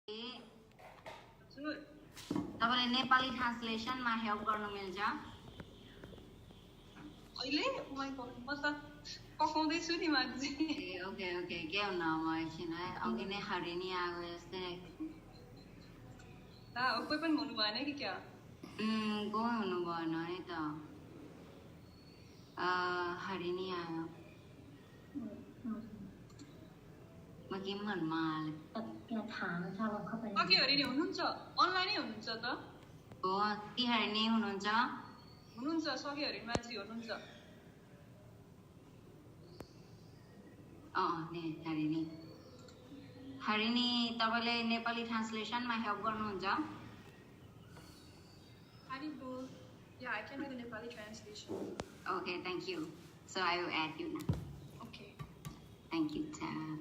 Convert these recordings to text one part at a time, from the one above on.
तपाईले नेपाली ट्रान्सलेसनमा हेल्प गर्न मिल्छ अहिले म त पकाउँदै छु नि मान्छे ओके ओके के हुन्न म एकछिन है अघि नै हरिनी आएको जस्तै कोही पनि हुनु भएन कि क्या को हुनु भएन है त हरिनी आयो म के मनमा अघि हरिनी हुनुहुन्छ अनलाइनै हुनुहुन्छ त हो के हरिनी हुनुहुन्छ सघि हरिनी मान्छे हुनुहुन्छ ने हरिनी हरिनी तपाईले नेपाली ट्रान्सलेसनमा हेल्प गर्नुहुन्छ Yeah, I can do the Nepali translation. Okay, thank you. So I will add you now. Okay. Thank you, Tab.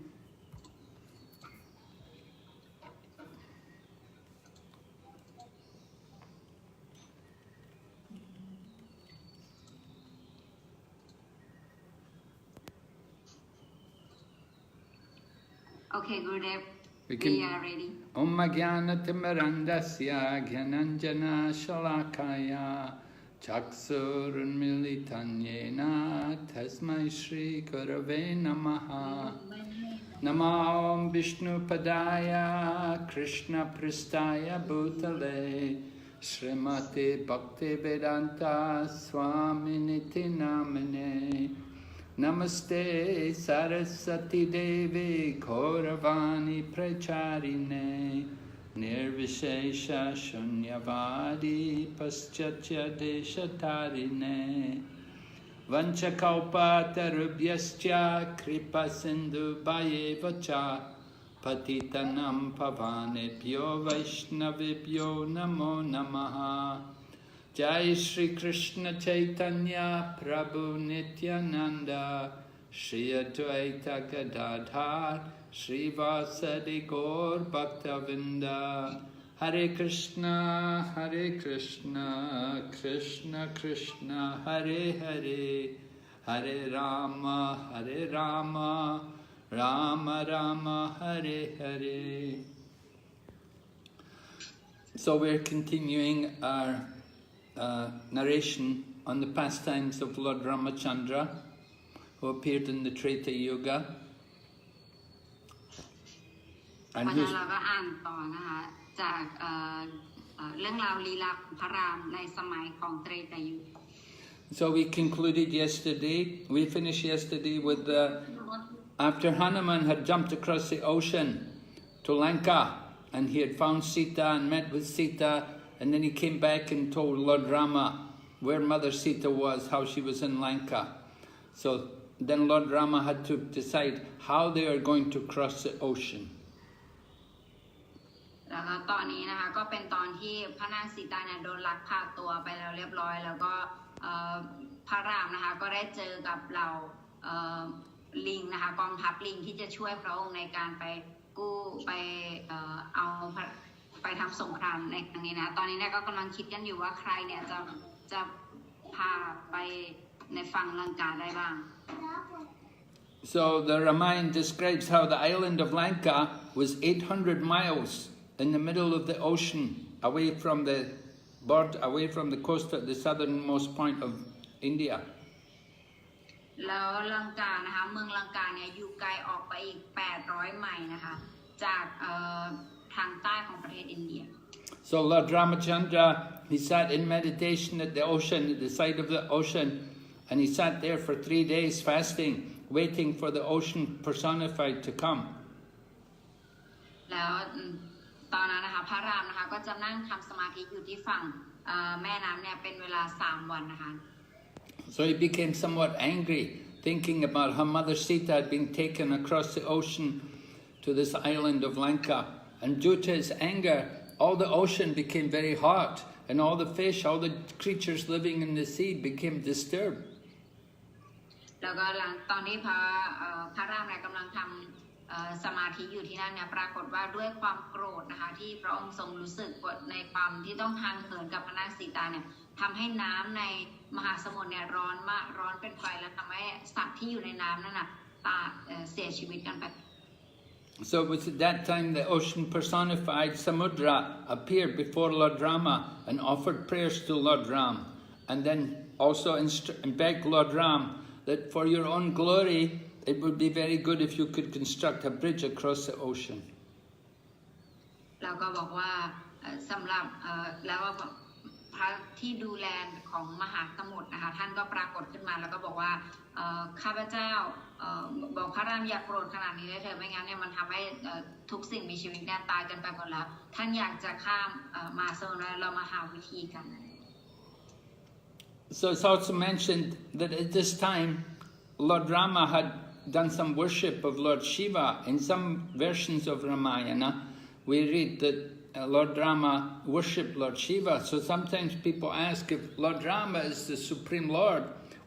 Okay, Gurudev, we are ready. Om Jnana-timirandasya Jnananjana Shalakaya Chaksurunmilitanyena Tasmai Shri Gurave Namaha Namo Vishnu Padaya Krishna Pristaya Bhutale Srimati Bhakti Vedanta Swaminiti Namane Namaste Saraswati Devi Gauravani Pracharine Nirvishesha Shunyavadi Paschatya Deshatarine Vanchakalpa Tarubhyascha Kripa Sindhu Bhayevacha Patitanam Pavanebhyo Vaishnavibhyo Namo Namaha Jai Shri Krishna Chaitanya Prabhu Nityananda Shri Advaita Gadadhar Shri Vasadi Gaur Bhaktavinda Hare Krishna Krishna Krishna Hare Hare Hare Rama Rama Rama Hare Hare. So we're continuing our narration on the pastimes of Lord Ramachandra, who appeared in the Treta Yuga, and so we concluded yesterday, we finished yesterday with after Hanuman had jumped across the ocean to Lanka, and he had found Sita and met with Sita. And then he came back and told Lord Rama where Mother Sita was, how she was in Lanka. So then Lord Rama had to decide how they are going to cross the ocean. So the Ramayana describes how the island of Lanka was 800 miles in the middle of the ocean, away from the coast at the southernmost point of India. So Lord Ramachandra, he sat in meditation at the ocean, at the side of the ocean, and he sat there for 3 days fasting, waiting for the ocean personified to come. So he became somewhat angry, thinking about how Mother Sita had been taken across the ocean to this island of Lanka. And due to his anger, all the ocean became very hot, and all the fish, all the creatures living in the sea became disturbed. So it was at that time the ocean personified Samudra appeared before Lord Rama and offered prayers to Lord Ram, and then also begged Lord Ram that for your own glory it would be very good if you could construct a bridge across the ocean. แล้วก็บอกว่าสำหรับแล้วพระที่ดูแลของมหาสมุทรนะคะท่านก็ปรากฏขึ้นมาแล้วก็บอกว่าข้าพเจ้าบอกพระรามอย่าโกรธขนาดนี้เลยเถอะไม่งั้นเนี่ยมันทำให้ทุกสิ่งมีชีวิตเนี่ยตายกันไปหมดแล้วท่านอยากจะข้ามมาโซนเรามาหาวิธีกัน So it's also mentioned that at this time Lord Rama had done some worship of Lord Shiva. In some versions of Ramayana we read that Lord Rama worshipped Lord Shiva. So sometimes people ask if Lord Rama is the Supreme Lord,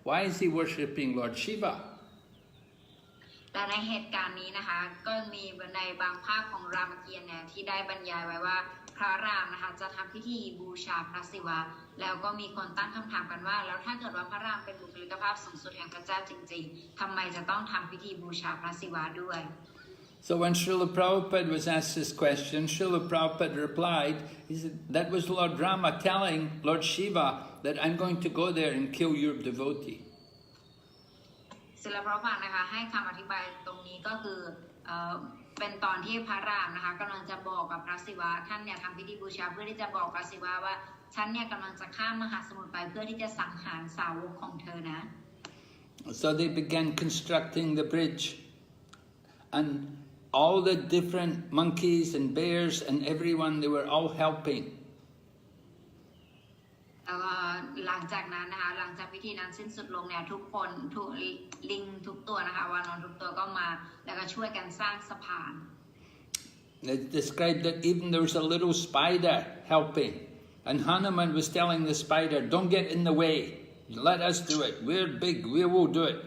why is he worshipping Lord Shiva? แต่ในเหตุการณ์นี้นะคะก็มีในบางภาคของรามเกียรติ์เนี่ยที่ได้บรรยายไว้ว่าพระรามนะคะจะทำพิธีบูชาพระศิวะแล้วก็มีคนตั้งคำถามกันว่าแล้วถ้าเกิดว่าพระรามเป็นบุคลิกภาพสูงสุดแห่งพระเจ้าจริงๆทำไมจะต้องทำพิธีบูชาพระศิวะด้วย So when Srila Prabhupada was asked this question, Srila Prabhupada replied, he said, that was Lord Rama telling Lord Shiva that I'm going to go there and kill your devotee. ศิลปะพระนะคะให้คำอธิบายตรงนี้ก็คือเป็นตอนที่พระรามนะคะกำลังจะบอกกับพระศิวะท่านเนี่ยทำพิธีบูชาเพื่อที่จะบอกพระศิวะว่าฉันเนี่ยกำลังจะข้ามมหาสมุทรไปเพื่อที่จะสังหารสาวกของเธอนะ So they began constructing the bridge, and all the different monkeys and bears and everyone, they were all helping. แล้วก็หลังจากนั้นนะคะหลังจากพิธีนั้นสิ้นสุดลงเนี่ยทุกคนทุกลิงทุกตัวนะคะวานอนทุกตัวก็มาแล้วก็ช่วยกันสร้างสะพาน They described that even there was a little spider helping, and Hanuman was telling the spider, don't get in the way, let us do it, we're big, we will do it.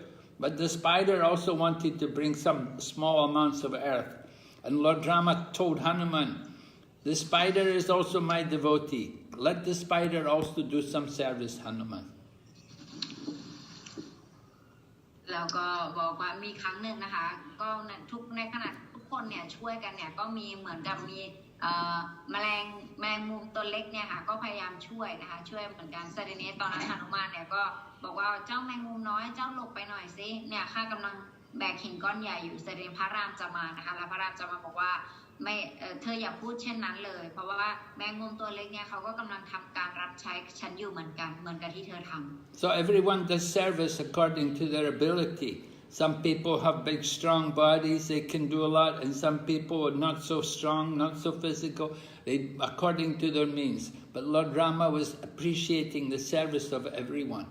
But the spider also wanted to bring some small amounts of earth, and Lord Rama told Hanuman, the spider is also my devotee, let the spider also do some service, Hanuman. แล้วก็บอกว่ามีครั้งหนึ่งนะคะก็ในขณะทุกคนเนี่ยช่วยกันเนี่ยก็มีเหมือนกับมีแมงมุมตัวเล็กเนี่ยค่ะก็พยายามช่วยนะคะช่วยเหมือนกันแต่ทีนี้ตอนนั้นหนุมานเนี่ยก็บอกว่าเจ้าแมงมุมน้อยเจ้าหลบไปหน่อยสิเนี่ยข้ากำลังแบกหินก้อนใหญ่อยู่แต่ทีนี้พระรามจะมานะคะแล้วพระรามจะมาบอกว่าไม่เธออย่าพูดเช่นนั้นเลยเพราะว่าแมงมุมตัวเล็กเนี่ยเขาก็กำลังทำการรับใช้ฉันอยู่เหมือนกับที่เธอทำ So everyone does service according to their ability. Some people have big strong bodies, they can do a lot, and some people are not so strong, not so physical, according to their means. But Lord Rama was appreciating the service of everyone.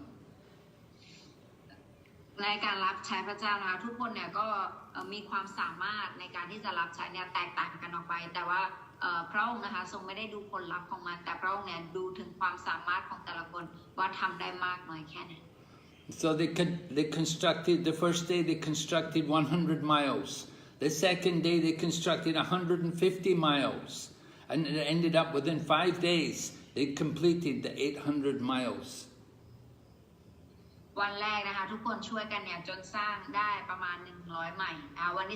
ในการรับใช้พระเจ้านะคะทุกคนเนี่ยก็มีความสามารถในการที่จะรับใช้เนี่ยแตกต่างกันออกไปแต่ว่าพระองค์นะคะทรงไม่ได้ดูผลลัพธ์ของมันแต่พระองค์เนี่ยดูถึงความสามารถของแต่ละคนว่าทำได้มากน้อยแค่ไหน So they constructed, the first day they constructed 100 miles. The second day they constructed 150 miles. And it ended up within 5 days they completed the 800 miles. วันแรกนะคะทุกคนช่วยกันเนี่ยจนสร้างได้ประมาณ100ไมล์วัน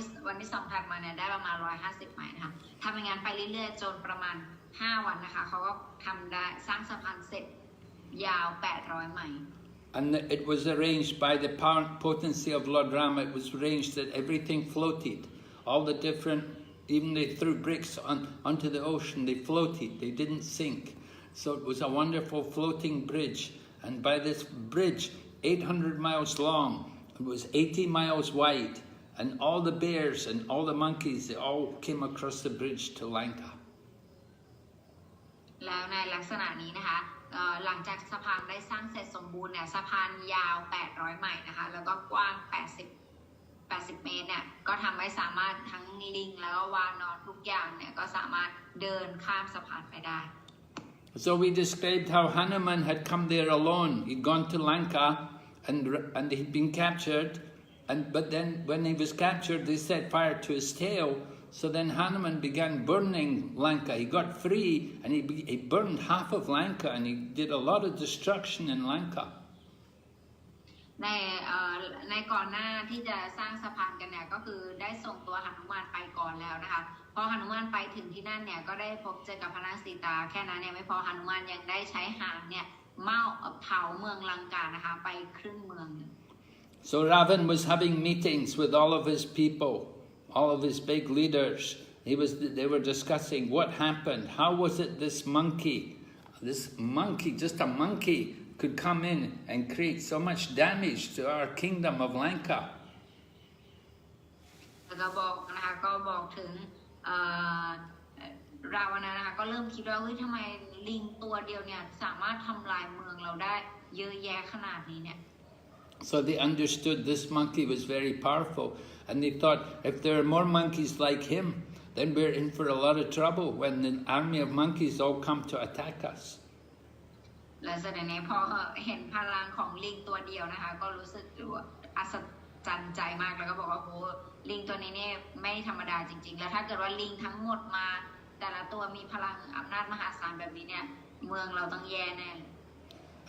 ที่2ถัดมาเนี่ยได้ประมาณ150ไมล์นะคะทำอย่างนั้นไปเรื่อยๆจนประมาณ5วันนะคะเขาก็ทำได้สร้างสะพานเสร็จยาว800ไมล์ And it was arranged by the potency of Lord Rama, it was arranged that everything floated. All the different, even they threw bricks onto the ocean, they floated, they didn't sink. So it was a wonderful floating bridge. And by this bridge, 800 miles long, it was 80 miles wide. And all the bears and all the monkeys, they all came across the bridge to Lanka. แล้วในลักษณะนี้นะคะหลังจากสะพานได้สร้างเสร็จสมบูรณ์เนี่ยสะพานยาว800ไมล์นะคะแล้วก็กว้าง80เมตรเนี่ยก็ทำให้สามารถทั้งลิงแล้วก็วานอนทุกอย่างเนี่ยก็สามารถเดินข้ามสะพานไปได้ So we described how Hanuman had come there alone. He'd gone to Lanka and he'd been captured. But then when he was captured, they set fire to his tail. So then Hanuman began burning Lanka. He got free and he burned half of Lanka and he did a lot of destruction in Lanka. ในในก่อนหน้าที่จะสร้างสะพานกันเนี่ยก็คือได้ส่งตัวหนุมานไปก่อนแล้วนะคะพอหนุมานไปถึงที่นั่นเนี่ยก็ได้พบเจอกับพระนางสีตาแค่นั้นเนี่ยไม่พอหนุมานยังได้ใช้หางเนี่ยเผาเมืองลังกานะคะไปครึ่งเมือง So Ravan was having meetings with all of his people, all of his big leaders. They were discussing what happened. How was it this monkey, just a monkey, could come in and create so much damage to our kingdom of Lanka? แล้วก็บอกนะคะก็บอกถึงราวันนะคะก็เริ่มคิดว่าเฮ้ยทำไมลิงตัวเดียวเนี่ยสามารถทำลายเมืองเราได้เยอะแยะขนาดนี้เนี่ย So they understood this monkey was very powerful, and they thought if there are more monkeys like him, then we're in for a lot of trouble when the army of monkeys all come to attack us. และเสด็จในพอเห็นพลังของลิงตัวเดียวนะคะก็รู้สึกอัศจรรย์ใจมากแล้วก็บอกว่าโอ้ลิงตัวนี้เนี่ยไม่ธรรมดาจริงๆแล้วถ้าเกิดว่าลิงทั้งหมดมาแต่ละตัวมีพลังอำนาจมหาศาลแบบนี้เนี่ยเมืองเราต้องแย่แน่เลย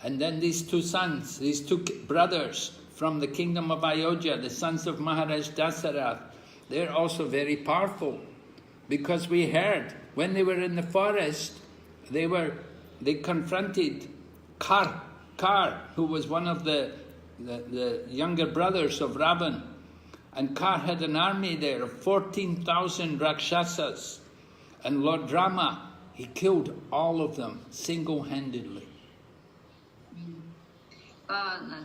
And then these two sons, these two brothers from the kingdom of Ayodhya, the sons of Maharaj Dasarath, they're also very powerful because we heard when they were in the forest, they confronted Kar, who was one of the younger brothers of Ravan, and Kar had an army there of 14,000 Rakshasas, and Lord Rama, he killed all of them single-handedly. ก็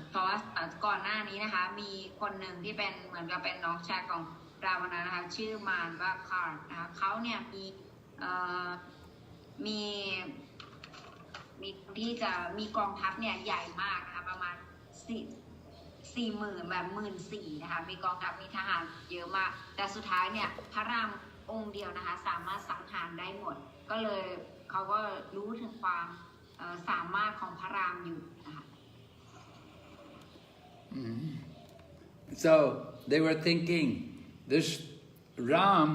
เพราะว่าก่อนหน้านี้นะคะมีคนหนึ่งที่เป็นเหมือนกับเป็นน้องชายของราวันนะคะชื่อมารว่าคาร์นะคะเขาเนี่ยมีที่จะมีกองทัพเนี่ยใหญ่มากนะคะประมาณ40,000แบบ14,000นะคะมีกองทัพมีทหารเยอะมากแต่สุดท้ายเนี่ยพระรามองค์เดียวนะคะสามารถสังหารได้หมดก็เลยเขาก็รู้ถึงความสามารถของพระรามอยู่นะคะ So they were thinking, this Ram,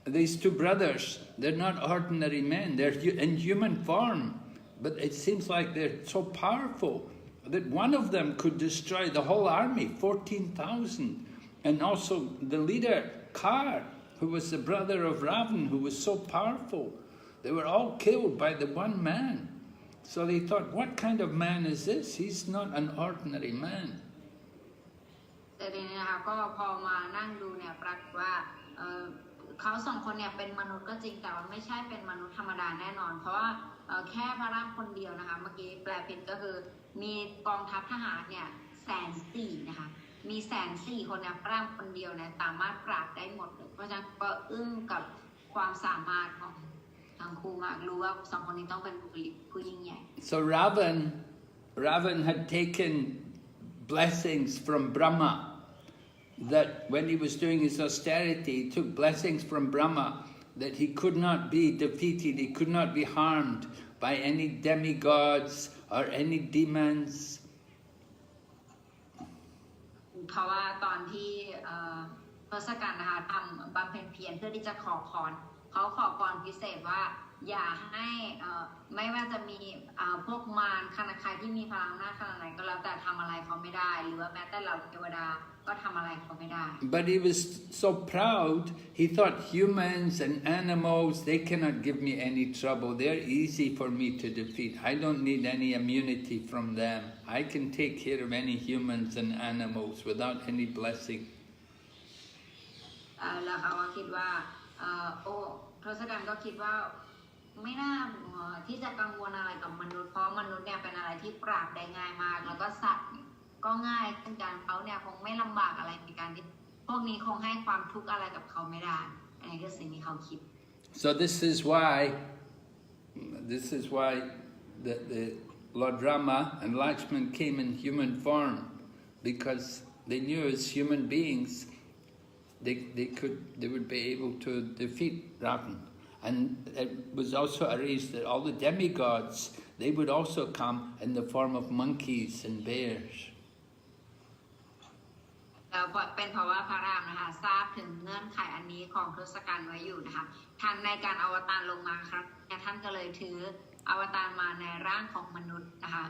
these two brothers, they're not ordinary men, they're in human form, but it seems like they're so powerful that one of them could destroy the whole army, 14,000, and also the leader, Kar, who was the brother of Ravan, who was so powerful. They were all killed by the one man. So they thought, what kind of man is this? He's not an ordinary man. แต่ทีนี้นะคะก็พอมานั่งดูเนี่ยปรากฏว่าเขาสองคนเนี่ยเป็นมนุษย์ก็จริงแต่ว่าไม่ใช่เป็นมนุษย์ธรรมดาแน่นอนเพราะว่าแค่พระรามคนเดียวนะคะเมื่อกี้แปลผิดก็คือมีกองทัพทหารเนี่ย140,000นะคะมี140,000คนเนี่ยพระรามคนเดียวเนี่ยสามารถปราบได้หมดเลยเพราะฉะนั้นก็อึ้งกับความสามารถของทั้งคู่มากรู้ว่าสองคนนี้ต้องเป็นผู้ยิ่งใหญ่ So Ravan had taken blessings from Brahma, that when he was doing his austerity, he took blessings from Brahma that he could not be defeated, he could not be harmed by any demigods or any demons. เพราะว่าตอนที่ทศกัณฐ์นะคะทำบำเพ็ญเพียรเพื่อที่จะขอพรเขาขอพรพิเศษว่าอย่าให้ไม่ว่าจะมีพวกมารขนาดใครที่มีพลังหน้าขนาดไหนก็แล้วแต่ทำอะไรเขาไม่ได้หรือว่าแม้แต่เหล่าเทวดาก็ทำอะไรเขาไม่ได้ But he was so proud, he thought humans and animals, they cannot give me any trouble. They're easy for me to defeat. I don't need any immunity from them. I can take care of any humans and animals without any blessing. แล้วเขาก็คิดว่าทศกัณฐ์ก็คิดว่าไม่น่าที่จะกังวลอะไรกับมนุษย์เพราะมนุษย์เนี่ยเป็นอะไรที่ปราบได้ง่ายมากแล้วก็สัตว์ก็ง่ายเช่นกันเขาเนี่ยคงไม่ลำบากอะไรในการที่พวกนี้คงให้ความทุกข์อะไรกับเขาไม่ได้อันนี้คือสิ่งที่เขาคิด So this is why the Lord Rama and Lakshman came in human form, because they knew as human beings they would be able to defeat Ravan. And it was also arranged that all the demigods, they would also come in the form of monkeys and bears. แล้ แล้วเป็นเพราะว่าพระรามนะคะทราบถึงเงื่อนไขอันนี้ของทศกัณฐ์ไว้อยู่นะคะท่านในการอวตารลงมาครับท่านก็เลยถืออวตารมาในร่างของมนุษย์นะคะ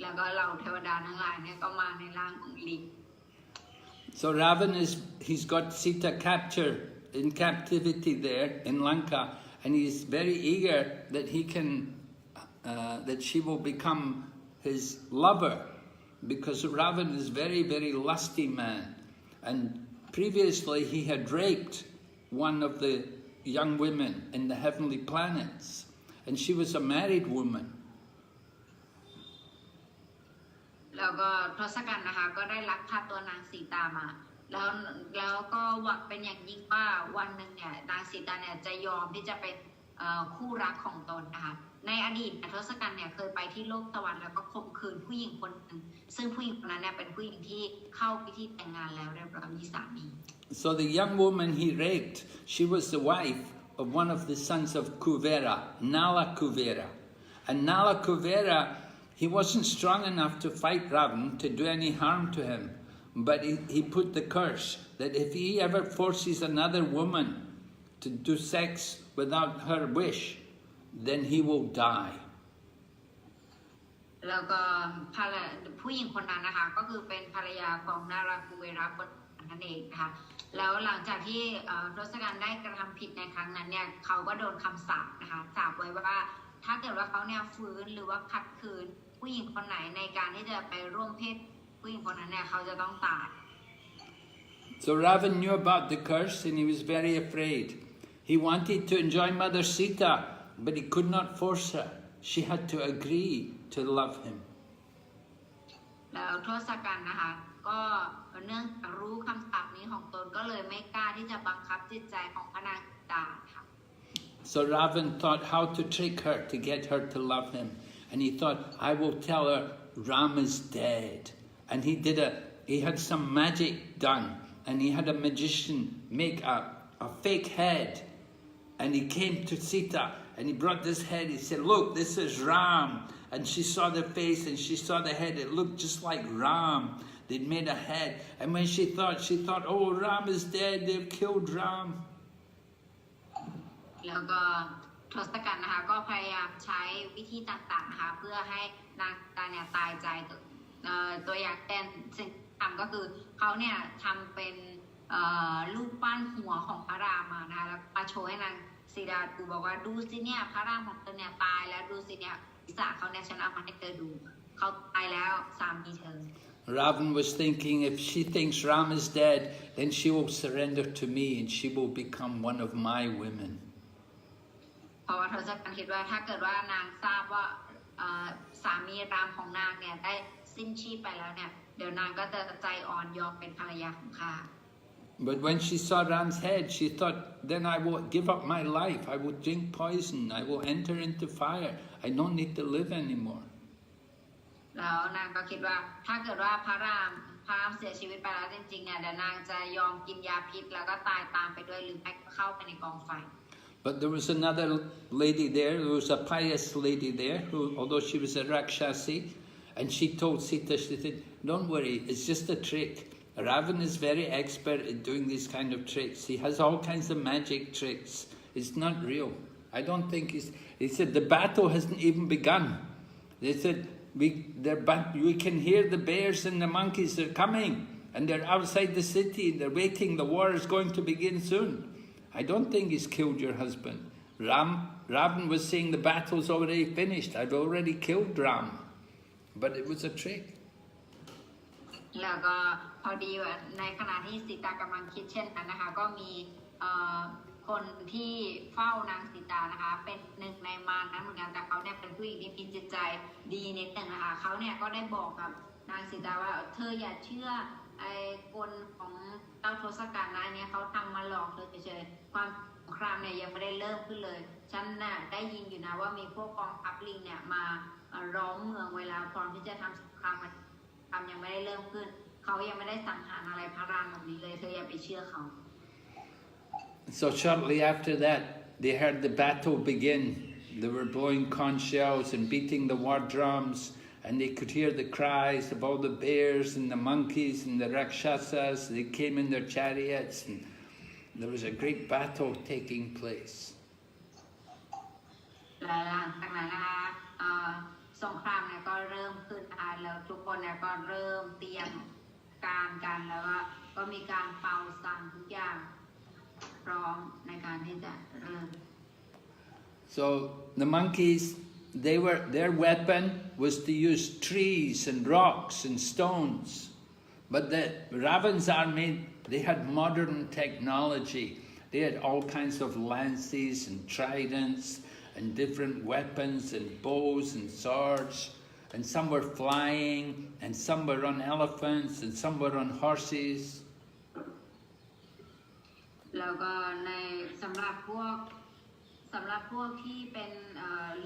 แล้วก็เหล่าเทวดาทั้งหลายเนี่ยก็มาในร่างของลิง So he's got Sita captured in captivity there in Lanka, and he's very eager that that she will become his lover, because Ravana is very, very lusty man, and previously he had raped one of the young women in the heavenly planets, and she was a married woman. แล้วก็ทศกัณฐ์นะคะก็ได้ลักพาตัวนางสีตามาแล้วก็หวังเป็นอย่างยิ่งว่าวันหนึ่งเนี่ยนางสีตาเนี่ยจะยอมที่จะเป็นคู่รักของตนนะคะในอดีตทศกัณฐ์เนี่ยเคยไปที่โลกสวรรค์แล้วก็ข่มขืนผู้หญิงคนหนึ่งซึ่งผู้หญิงคนนั้นเนี่ยเป็นผู้หญิงที่เข้าพิธีแต่งงานแล้วเรียบร้อยมีสามี So the young woman he raped, she was the wife of one of the sons of Kuvera, Nala Kuvera, and Nala Kuvera, he wasn't strong enough to fight Ravan to do any harm to him, but he put the curse that if he ever forces another woman to do sex without her wish, then he will die. แล้วก็ผู้หญิงคนนั้นนะคะก็คือเป็นภรรยาของนาราคูเวระคนนั่นเองนะคะแล้วหลังจากที่ทศกัณฐ์ได้กระทำผิดในครั้งนั้นเนี่ยเขาก็โดนคำสาปนะคะสาปไว้ว่าถ้าเกิดว่าเขาเนี่ยฝืนหรือว่าขัดขืนผู้หญิงคนไหนในการที่จะไปร่วมเพศผู้หญิงคนนั้นเนี่ยเขาจะต้องตาย So Ravan knew about the curse and he was very afraid. He wanted to enjoy Mother Sita, but he could not force her. She had to agree to love him. แล้วทศกัณฐ์นะคะก็เนื่องจากรู้คำสาปนี้ของตนก็เลยไม่กล้าที่จะบังคับจิตใจของพระนางสีตาค่ะ So Ravan thought how to trick her to get her to love him. And he thought, I will tell her Rama's dead. And he had some magic done. And he had a magician make a fake head. And he came to Sita and he brought this head. He said, look, this is Ram. And she saw the face and she saw the head. It looked just like Ram. They'd made a head. And when she thought, oh, Ram is dead. They've killed Ram. แล้วก็ทศกัณฐ์นะคะก็พยายามใช้วิธีต่างๆนะคะเพื่อให้นางตาเนี่ยตายใจตัวอย่างเป็นสิ่งทำก็คือเขาเนี่ยทำเป็นรูปปั้นหัวของพระรามมานะคะแล้วมาโชว์ให้นางสีดาดูบอกว่าดูสิเนี่ยพระรามของเธอเนี่ยตายแล้วดูสิเนี่ยศีรษะเขาเนี่ยฉันเอามาให้เธอดูเขาตายแล้วสามีเธอ Ravan was thinking, if she thinks Ram is dead, then she will surrender to me and she will become one of my women. เพราะว่าทศกัณฐ์คิดว่าถ้าเกิดว่านางทราบว่าสามีรามของนางเนี่ยได้สิ้นชีพไปแล้วเนี่ยเดี๋ยวนางก็จะใจอ่อนยอมเป็นภรรยาของข้า But when she saw Ram's head, she thought, then I will give up my life. I will drink poison. I will enter into fire. I don't need to live anymore. แล้วนางก็คิดว่าถ้าเกิดว่าพระรามเสียชีวิตไปแล้วจริงๆเนี่ยเดี๋ยวนางจะยอมกินยาพิษแล้วก็ตายตามไปด้วยหรือไม่เข้าไปในกองไฟ But there was another lady there was a pious lady there who, although she was a Rakshasi, and she told Sita, she said, don't worry, it's just a trick. Ravan is very expert at doing these kind of tricks. He has all kinds of magic tricks. It's not real. I don't think he said, the battle hasn't even begun. They said, we can hear the bears and the monkeys are coming, and they're outside the city, they're waiting, the war is going to begin soon. I don't think he's killed your husband. Ravan was saying the battle's already finished. I've already killed Ram. But it was a trick. แล้วก็พอดีว่าในขณะที่สีตากำลังคิดเช่นนั้นนะคะก็มีคนที่เฝ้านางสีตานะคะเป็นหนึ่งในมารนั้นเหมือนกันแต่เขาเนี่ยเป็นผู้หญิงที่มีจิตใจดีนิดหนึ่งนะคะเขาเนี่ยก็ได้บอกกับนางสีตาว่าเธออย่าเชื่อไอ้กลของเจ้าทศกัณฐ์นะเนี่ยเขาทำมาหลอกเธอเฉยๆความสงครามเนี่ยยังไม่ได้เริ่มขึ้นเลยฉันน่ะได้ยินอยู่นะว่ามีพวกกองทัพลิงเนี่ยมาล้อมเมืองไว้แล้วพร้อมที่จะทำสงครามยังไม่ได้เริ่มขึ้นเขายังไม่ได้สังหารอะไรพระรามแบบนี้เลยเธออย่าไปเชื่อเขา So shortly after that, they heard the battle begin. They were blowing conch shells and beating the war drums, and they could hear the cries of all the bears and the monkeys and the rakshasas. They came in their chariots, and there was a great battle taking place. และหลังจากนั้นนะคะสงครามเนี่ยก็เริ่มขึ้นนะคะแล้วทุกคนเนี่ยก็เริ่มเตรียมการกันแล้วก็มีการเป่าสั่งทุกอย่างพร้อมในการที่จะเริ่ม So the monkeys, their weapon was to use trees and rocks and stones, but the Ravan's army, they had modern technology. They had all kinds of lances and tridents and different weapons and bows and swords, and some were flying, and some were on elephants, and some were on horses. แล้วก็ในสำหรับพวกที่เป็น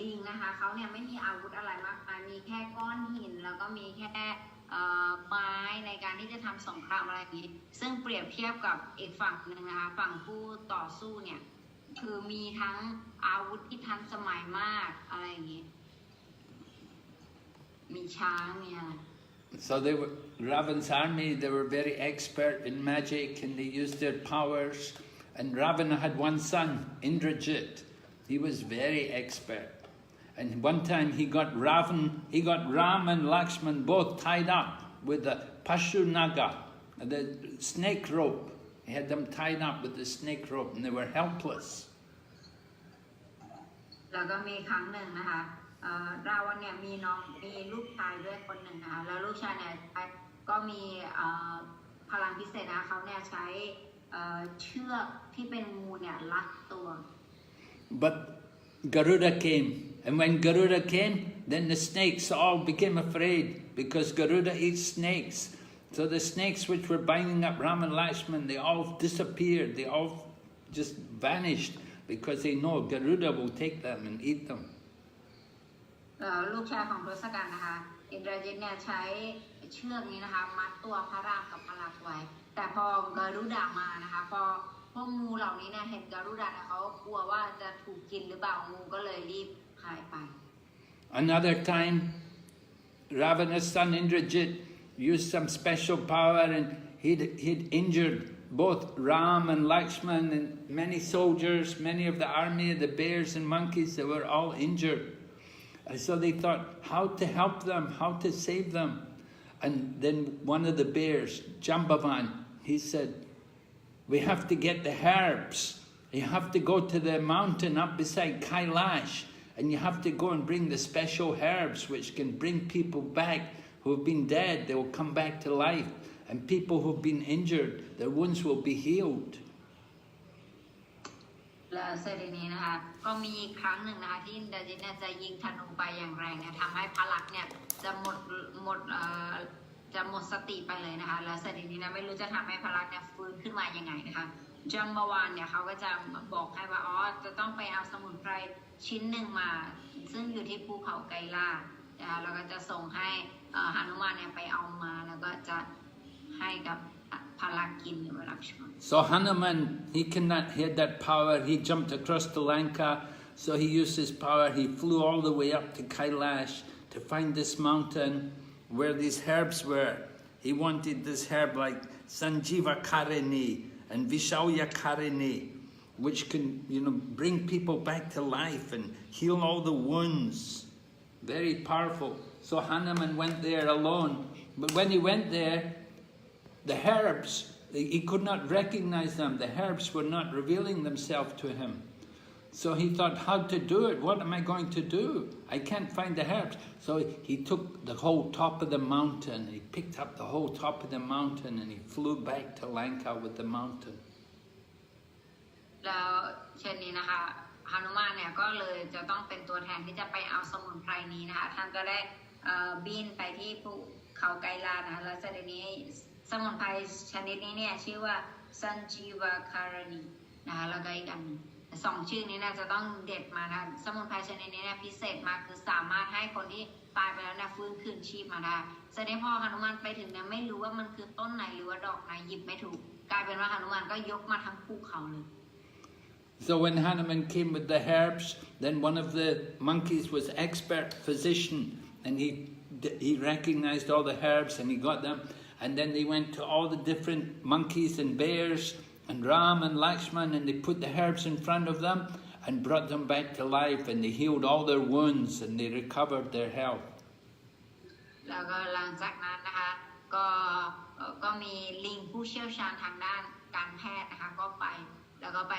ลิงนะคะเขาเนี่ยไม่มีอาวุธอะไรมากมายมีแค่ก้อนหินแล้วก็มีแค่ไม้ในการที่จะทำสงครามอะไรอย่างนี้ซึ่งเปรียบเทียบกับอีกฝั่งหนึ่งนะคะฝั่งผู้ต่อสู้เนี่ยคือมีทั้งอาวุธที่ทันสมัยมากอะไรอย่างนี้มีช้างมีอะไร So they were Ravan's army. They were very expert in magic, and they used their powers. And Ravana had one son, Indrajit. He was very expert. And one time he got Ram and Lakshman both tied up with the Pashu Naga, the snake rope. He had them tied up with the snake rope, and they were helpless. แล้วก็มีครั้งหนึ่งนะคะราวันเนี่ยมีลูกชายด้วยคนหนึ่งนะคะแล้วลูกชายเนี่ยก็มีพลังพิเศษนะเขาเนี่ยใช้เชือกที่เป็นงูเนี่ยรัดตัว But Garuda came, and when Garuda came, then the snakes all became afraid because Garuda eats snakes. So the snakes which were binding up Ram and Lakshman, they all disappeared. They all just vanished because they know Garuda will take them and eat them. ลูกชายของทศกัณฐ์นะคะอินทรจิตเนี่ยใช้เชือกนี้นะคะมัดตัวพระรามกับพระลักษมณ์ไว้แต่พอกรุดามานะคะพอพวกงูเหล่านี้เนี่ยเห็นกรุดาเนี่ยเขากลัวว่าจะถูกกินหรือเปล่างูก็เลยรีบหายไป Another time, Ravana's son Indrajit used some special power, and he'd injured both Ram and Lakshman and many soldiers, many of the army, the bears and monkeys. They were all injured. And so they thought how to help them, how to save them. And then one of the bears, Jambavan, he said, we have to get the herbs. You have to go to the mountain up beside Kailash, and you have to go and bring the special herbs which can bring people back who have been dead. They will come back to life. And people who have been injured, their wounds will be healed. แล้วเสร็จนี้นะคะก็มีครั้งหนึ่งนะคะที่อินทรจิตเนี่ยจะยิงธนูไปอย่างแรงเนี่ยทำให้พระลักษมณ์เนี่ยจะหมดสติไปเลยนะคะแล้วเสร็จนี้นะไม่รู้จะทำให้พระลักษมณ์เนี่ยฟื้นขึ้นมายังไงนะคะจัมบวานเนี่ยเขาก็จะบอกให้ว่าจะต้องไปเอาสมุนไพรชิ้นหนึ่งมาซึ่งอยู่ที่ภูเขาไกล่านะคะแล้วก็จะส่งให้หนุมานเนี่ยไปเอามาแล้วก็จะให้กับพระลักษมณ์กินหรือว่าลักษมณ์ So Hanuman, he had that power. He jumped across to Lanka. So he used his power. He flew all the way up to Kailash to find this mountain where these herbs were. He wanted this herb like Sanjiva Karini and Vishauya Karini, which can, bring people back to life and heal all the wounds. Very powerful. So Hanuman went there alone. But when he went there, the herbs, he could not recognize them. The herbs were not revealing themselves to him. So he thought, how to do it? What am I going to do? I can't find the herbs. So he took the whole top of the mountain. He picked up the whole top of the mountain and he flew back to Lanka with the mountain. แล้วเช่นนี้นะคะหนุมานเนี่ยก็เลยจะต้องเป็นตัวแทนที่จะไปเอาสมุนไพรนี้นะคะท่านก็ได้บินไปที่ภูเขาไกลานะคะแล้วเสร็จนี้สมุนไพรชนิดนี้เนี่ยชื่อว่าซันจีวาคารณีนะคะแล้วก็อีกอันสองชื่อนี้นะจะต้องเด็ดมานะสมุนไพรชนิดนี้เนี่ยพิเศษมากคือสามารถให้คนที่ตายไปแล้วเนี่ยฟื้นคืนชีพมาได้เสด็จพ่อหนุมานไปถึงเนี่ยไม่รู้ว่ามันคือต้นไหนหรือว่าดอกไหนหยิบไม่ถูกกลายเป็นว่าหนุมานก็ยกมาทั้งภูเขาเลย So when Hanuman came with the herbs, then one of the monkeys was expert physician, and he he recognized all the herbs and he got them. And then they went to all the different monkeys and bears and Ram and Lakshman, and they put the herbs in front of them and brought them back to life, and they healed all their wounds and they recovered their health. แล้วก็หลังจากนั้นนะคะก็มีลิงผู้เชี่ยวชาญทางด้านการแพทย์นะคะก็ไปแล้วก็ไป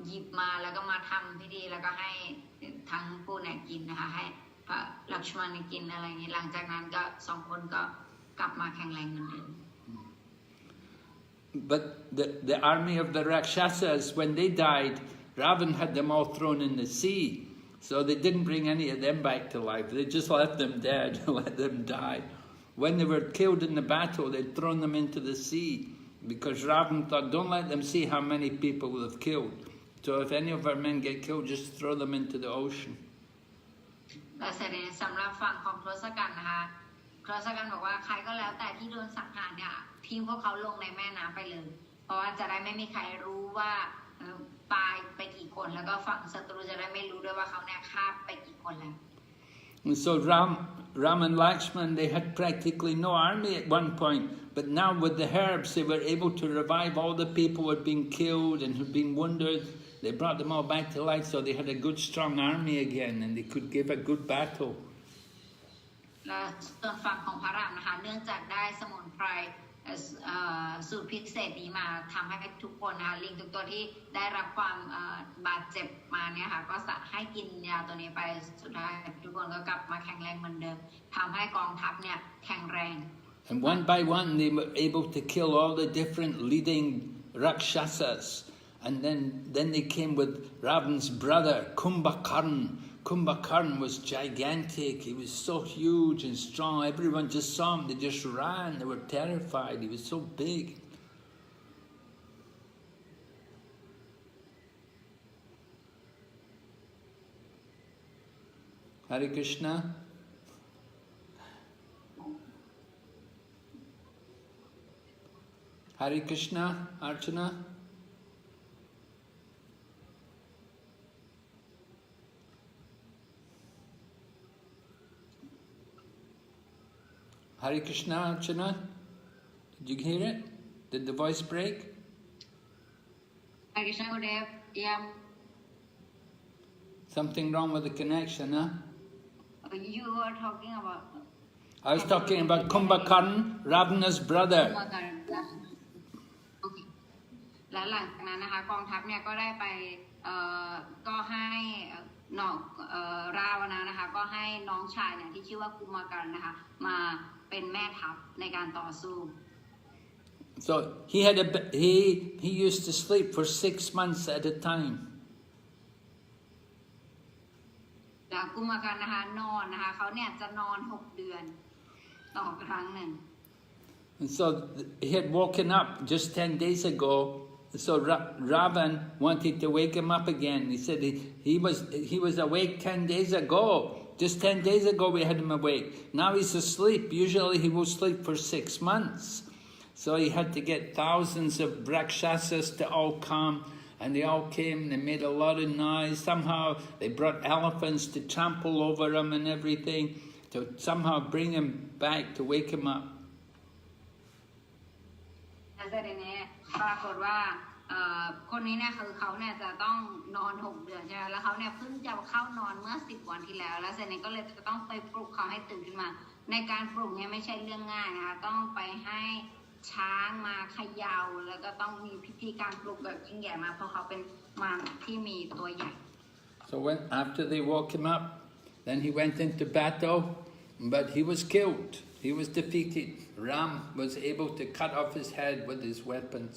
หยิบมาแล้วก็มาทำพิธีแล้วก็ให้ทั้งผู้เนี่ยกินนะคะให้พระลักษมณกินอะไรอย่างนี้หลังจากนั้นก็สองคนก็กลับมาแข็งแรงเหมือนเดิม But the army of the Rakshasas, when they died, Ravan had them all thrown in the sea. So they didn't bring any of them back to life. They just left them dead, let them die. When they were killed in the battle, they'd thrown them into the sea because Ravan thought, don't let them see how many people they've killed. So if any of our men get killed, just throw them into the ocean. แต่เสร็จสำหรับฝั่งของทศกัณฐ์นะคะทศกัณฐ์บอกว่าใครก็แล้วแต่ที่โดนสังหารเนี่ยทิ้งพวกเขาลงในแม่น้ำไปเลยเพราะว่าจะได้ไม่มีใครรู้ว่าตายไปกี่คนแล้วก็ฝั่งศัตรูจะได้ไม่รู้ด้วยว่าเขาเนี่ยฆ่าไปกี่คนแล้ว And so Ram and Lakshman, they had practically no army at one point, but now with the herbs they were able to revive all the people who had been killed and who had been wounded. They brought them all back to life, so they had a good strong army again and they could give a good battle. และส่วนฝั่งของพระรามนะคะเนื่องจากได้สมุนไพรสูตรพิเศษนี้มาทำให้ทุกคนนะคะลิงทุกตัวที่ได้รับความบาดเจ็บมาเนี่ยค่ะก็ให้กินยาตัวนี้ไปสุดท้ายทุกคนก็กลับมาแข็งแรงเหมือนเดิมทำให้กองทัพเนี่ยแข็งแรง And one by one they were able to kill all the different leading Rakshasas. And then they came with Ravan's brother, Kumbhakarna. Kumbhakarna was gigantic. He was so huge and strong. Everyone just saw him. They just ran. They were terrified. He was so big. Hare Krishna. Hare Krishna, Archana. Hare Krishna, Archana. Did you hear it? Did the voice break? Hare Krishna, Gurudev. Yeah. Something wrong with the connection, huh? You were talking about... I was talking about Kumbhakarna, Ravana's brother. โอเคแล้วหลังจากนั้นนะคะกองทัพเนี่ยก็ได้ไปก็ให้น้องราวนะนะคะก็ให้น้องชายเนี่ยที่ชื่อว่ากุมารกันนะคะมาเป็นแม่ทัพในการต่อสู้ So he used to sleep for 6 months at a time. แล้วกุมารกันนะคะนอนนะคะเขาเนี่ยจะนอน6 เดือนต่อครั้งหนึ่ง And so he had woken up just 10 days ago. So Ravan wanted to wake him up again. He said he was awake 10 days ago. Just 10 days ago we had him awake. Now he's asleep. Usually he will sleep for 6 months. So he had to get thousands of Rakshasas to all come. And they all came, they made a lot of noise. Somehow they brought elephants to trample over him and everything, to somehow bring him back, to wake him up. แต่ทีนี้ปรากฏว่าคนนี้เนี่ยคือเขาเนี่ยจะต้องนอน6 เดือนใช่ไหมแล้วเขาเนี่ยเพิ่งจะเข้านอนเมื่อ10 วันที่แล้วแล้วเสร็จนี้ก็เลยจะต้องไปปลุกเขาให้ตื่นขึ้นมาในการปลุกเนี่ยไม่ใช่เรื่องง่ายนะคะต้องไปให้ช้างมาเขย่าแล้วก็ต้องมีพิธีการปลุกแบบยิ่งใหญ่มากเพราะเขาเป็นมารที่มีตัวใหญ่ So after they woke him up, then he went into battle, but he was killed. He was defeated. Ram was able to cut off his head with his weapons.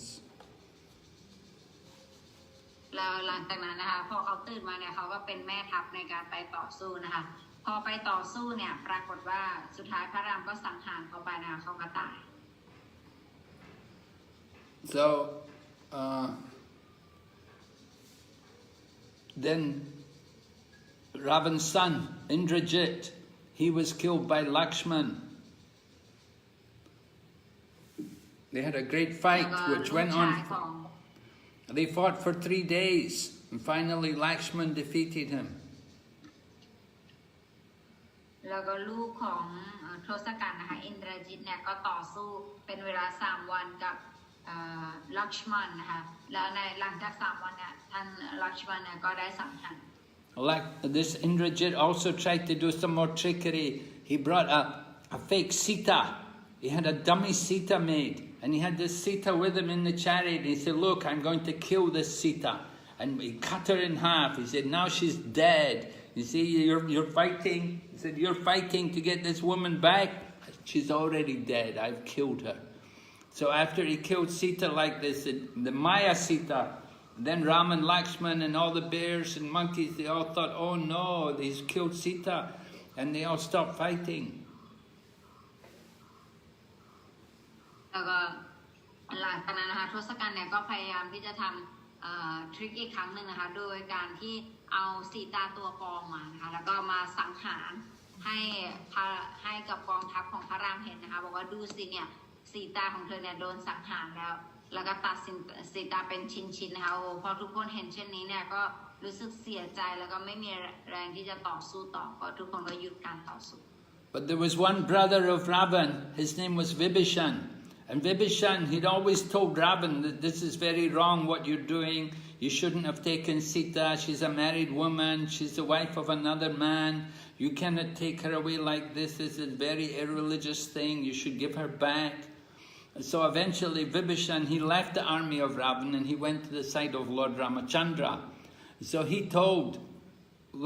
แล้วหลังจากนั้นนะคะพอเขาตื่นมาเนี่ยเขาก็เป็นแม่ทัพในการไปต่อสู้นะคะพอไปต่อสู้เนี่ยปรากฏว่าสุดท้ายพระรามก็สังหารเขาไปนะคะเขาก็ตาย So then Ravan's son, Indrajit, he was killed by Lakshman. They had a great fight which went on. They fought for 3 days and finally Lakshman defeated him. แล้วก็ลูกของทศกัณฐ์นะคะอินทรจิตเนี่ยก็ต่อสู้เป็นเวลา3 วันกับลักษมันนะคะแล้วในหลังจาก3 วันเนี่ยท่านลักษมันเนี่ยก็ได้สังหาร Like this Indrajit also tried to do some more trickery. He brought a fake Sita. He had a dummy Sita made, and he had this Sita with him in the chariot. He said, "Look, I'm going to kill this Sita," and he cut her in half. He said, "Now she's dead. You see, you're fighting." He said, "You're fighting to get this woman back. She's already dead. I've killed her." So after he killed Sita like this, the Maya Sita, then Rama and Lakshman and all the bears and monkeys, they all thought, "Oh no, he's killed Sita," and they all stopped fighting. แล้วก็หลังจากนั้นนะคะทศกัณฐ์เนี่ยก็พยายามที่จะทำทริคอีกครั้งหนึ่งนะคะโดยการที่เอาสีตาตัวปลอมมานะคะแล้วก็มาสังหารให้กับกองทัพของพระรามเห็นนะคะบอกว่าดูสิเนี่ยสีตาของเธอเนี่ยโดนสังหารแล้วก็ตัดสีตาเป็นชิ้นๆนะคะโอ้พอทุกคนเห็นเช่นนี้เนี่ยก็รู้สึกเสียใจแล้วก็ไม่มีแรงที่จะต่อสู้ต่อก็ทุกคนก็หยุดการต่อสู้ But there was one brother of Ravan. His name was Vibhishan. And Vibhishan, he'd always told Ravan that this is very wrong what you're doing. You shouldn't have taken Sita. She's a married woman. She's the wife of another man. You cannot take her away like this. This is a very irreligious thing. You should give her back. And so eventually Vibhishan, he left the army of Ravan and he went to the side of Lord Ramachandra. So he told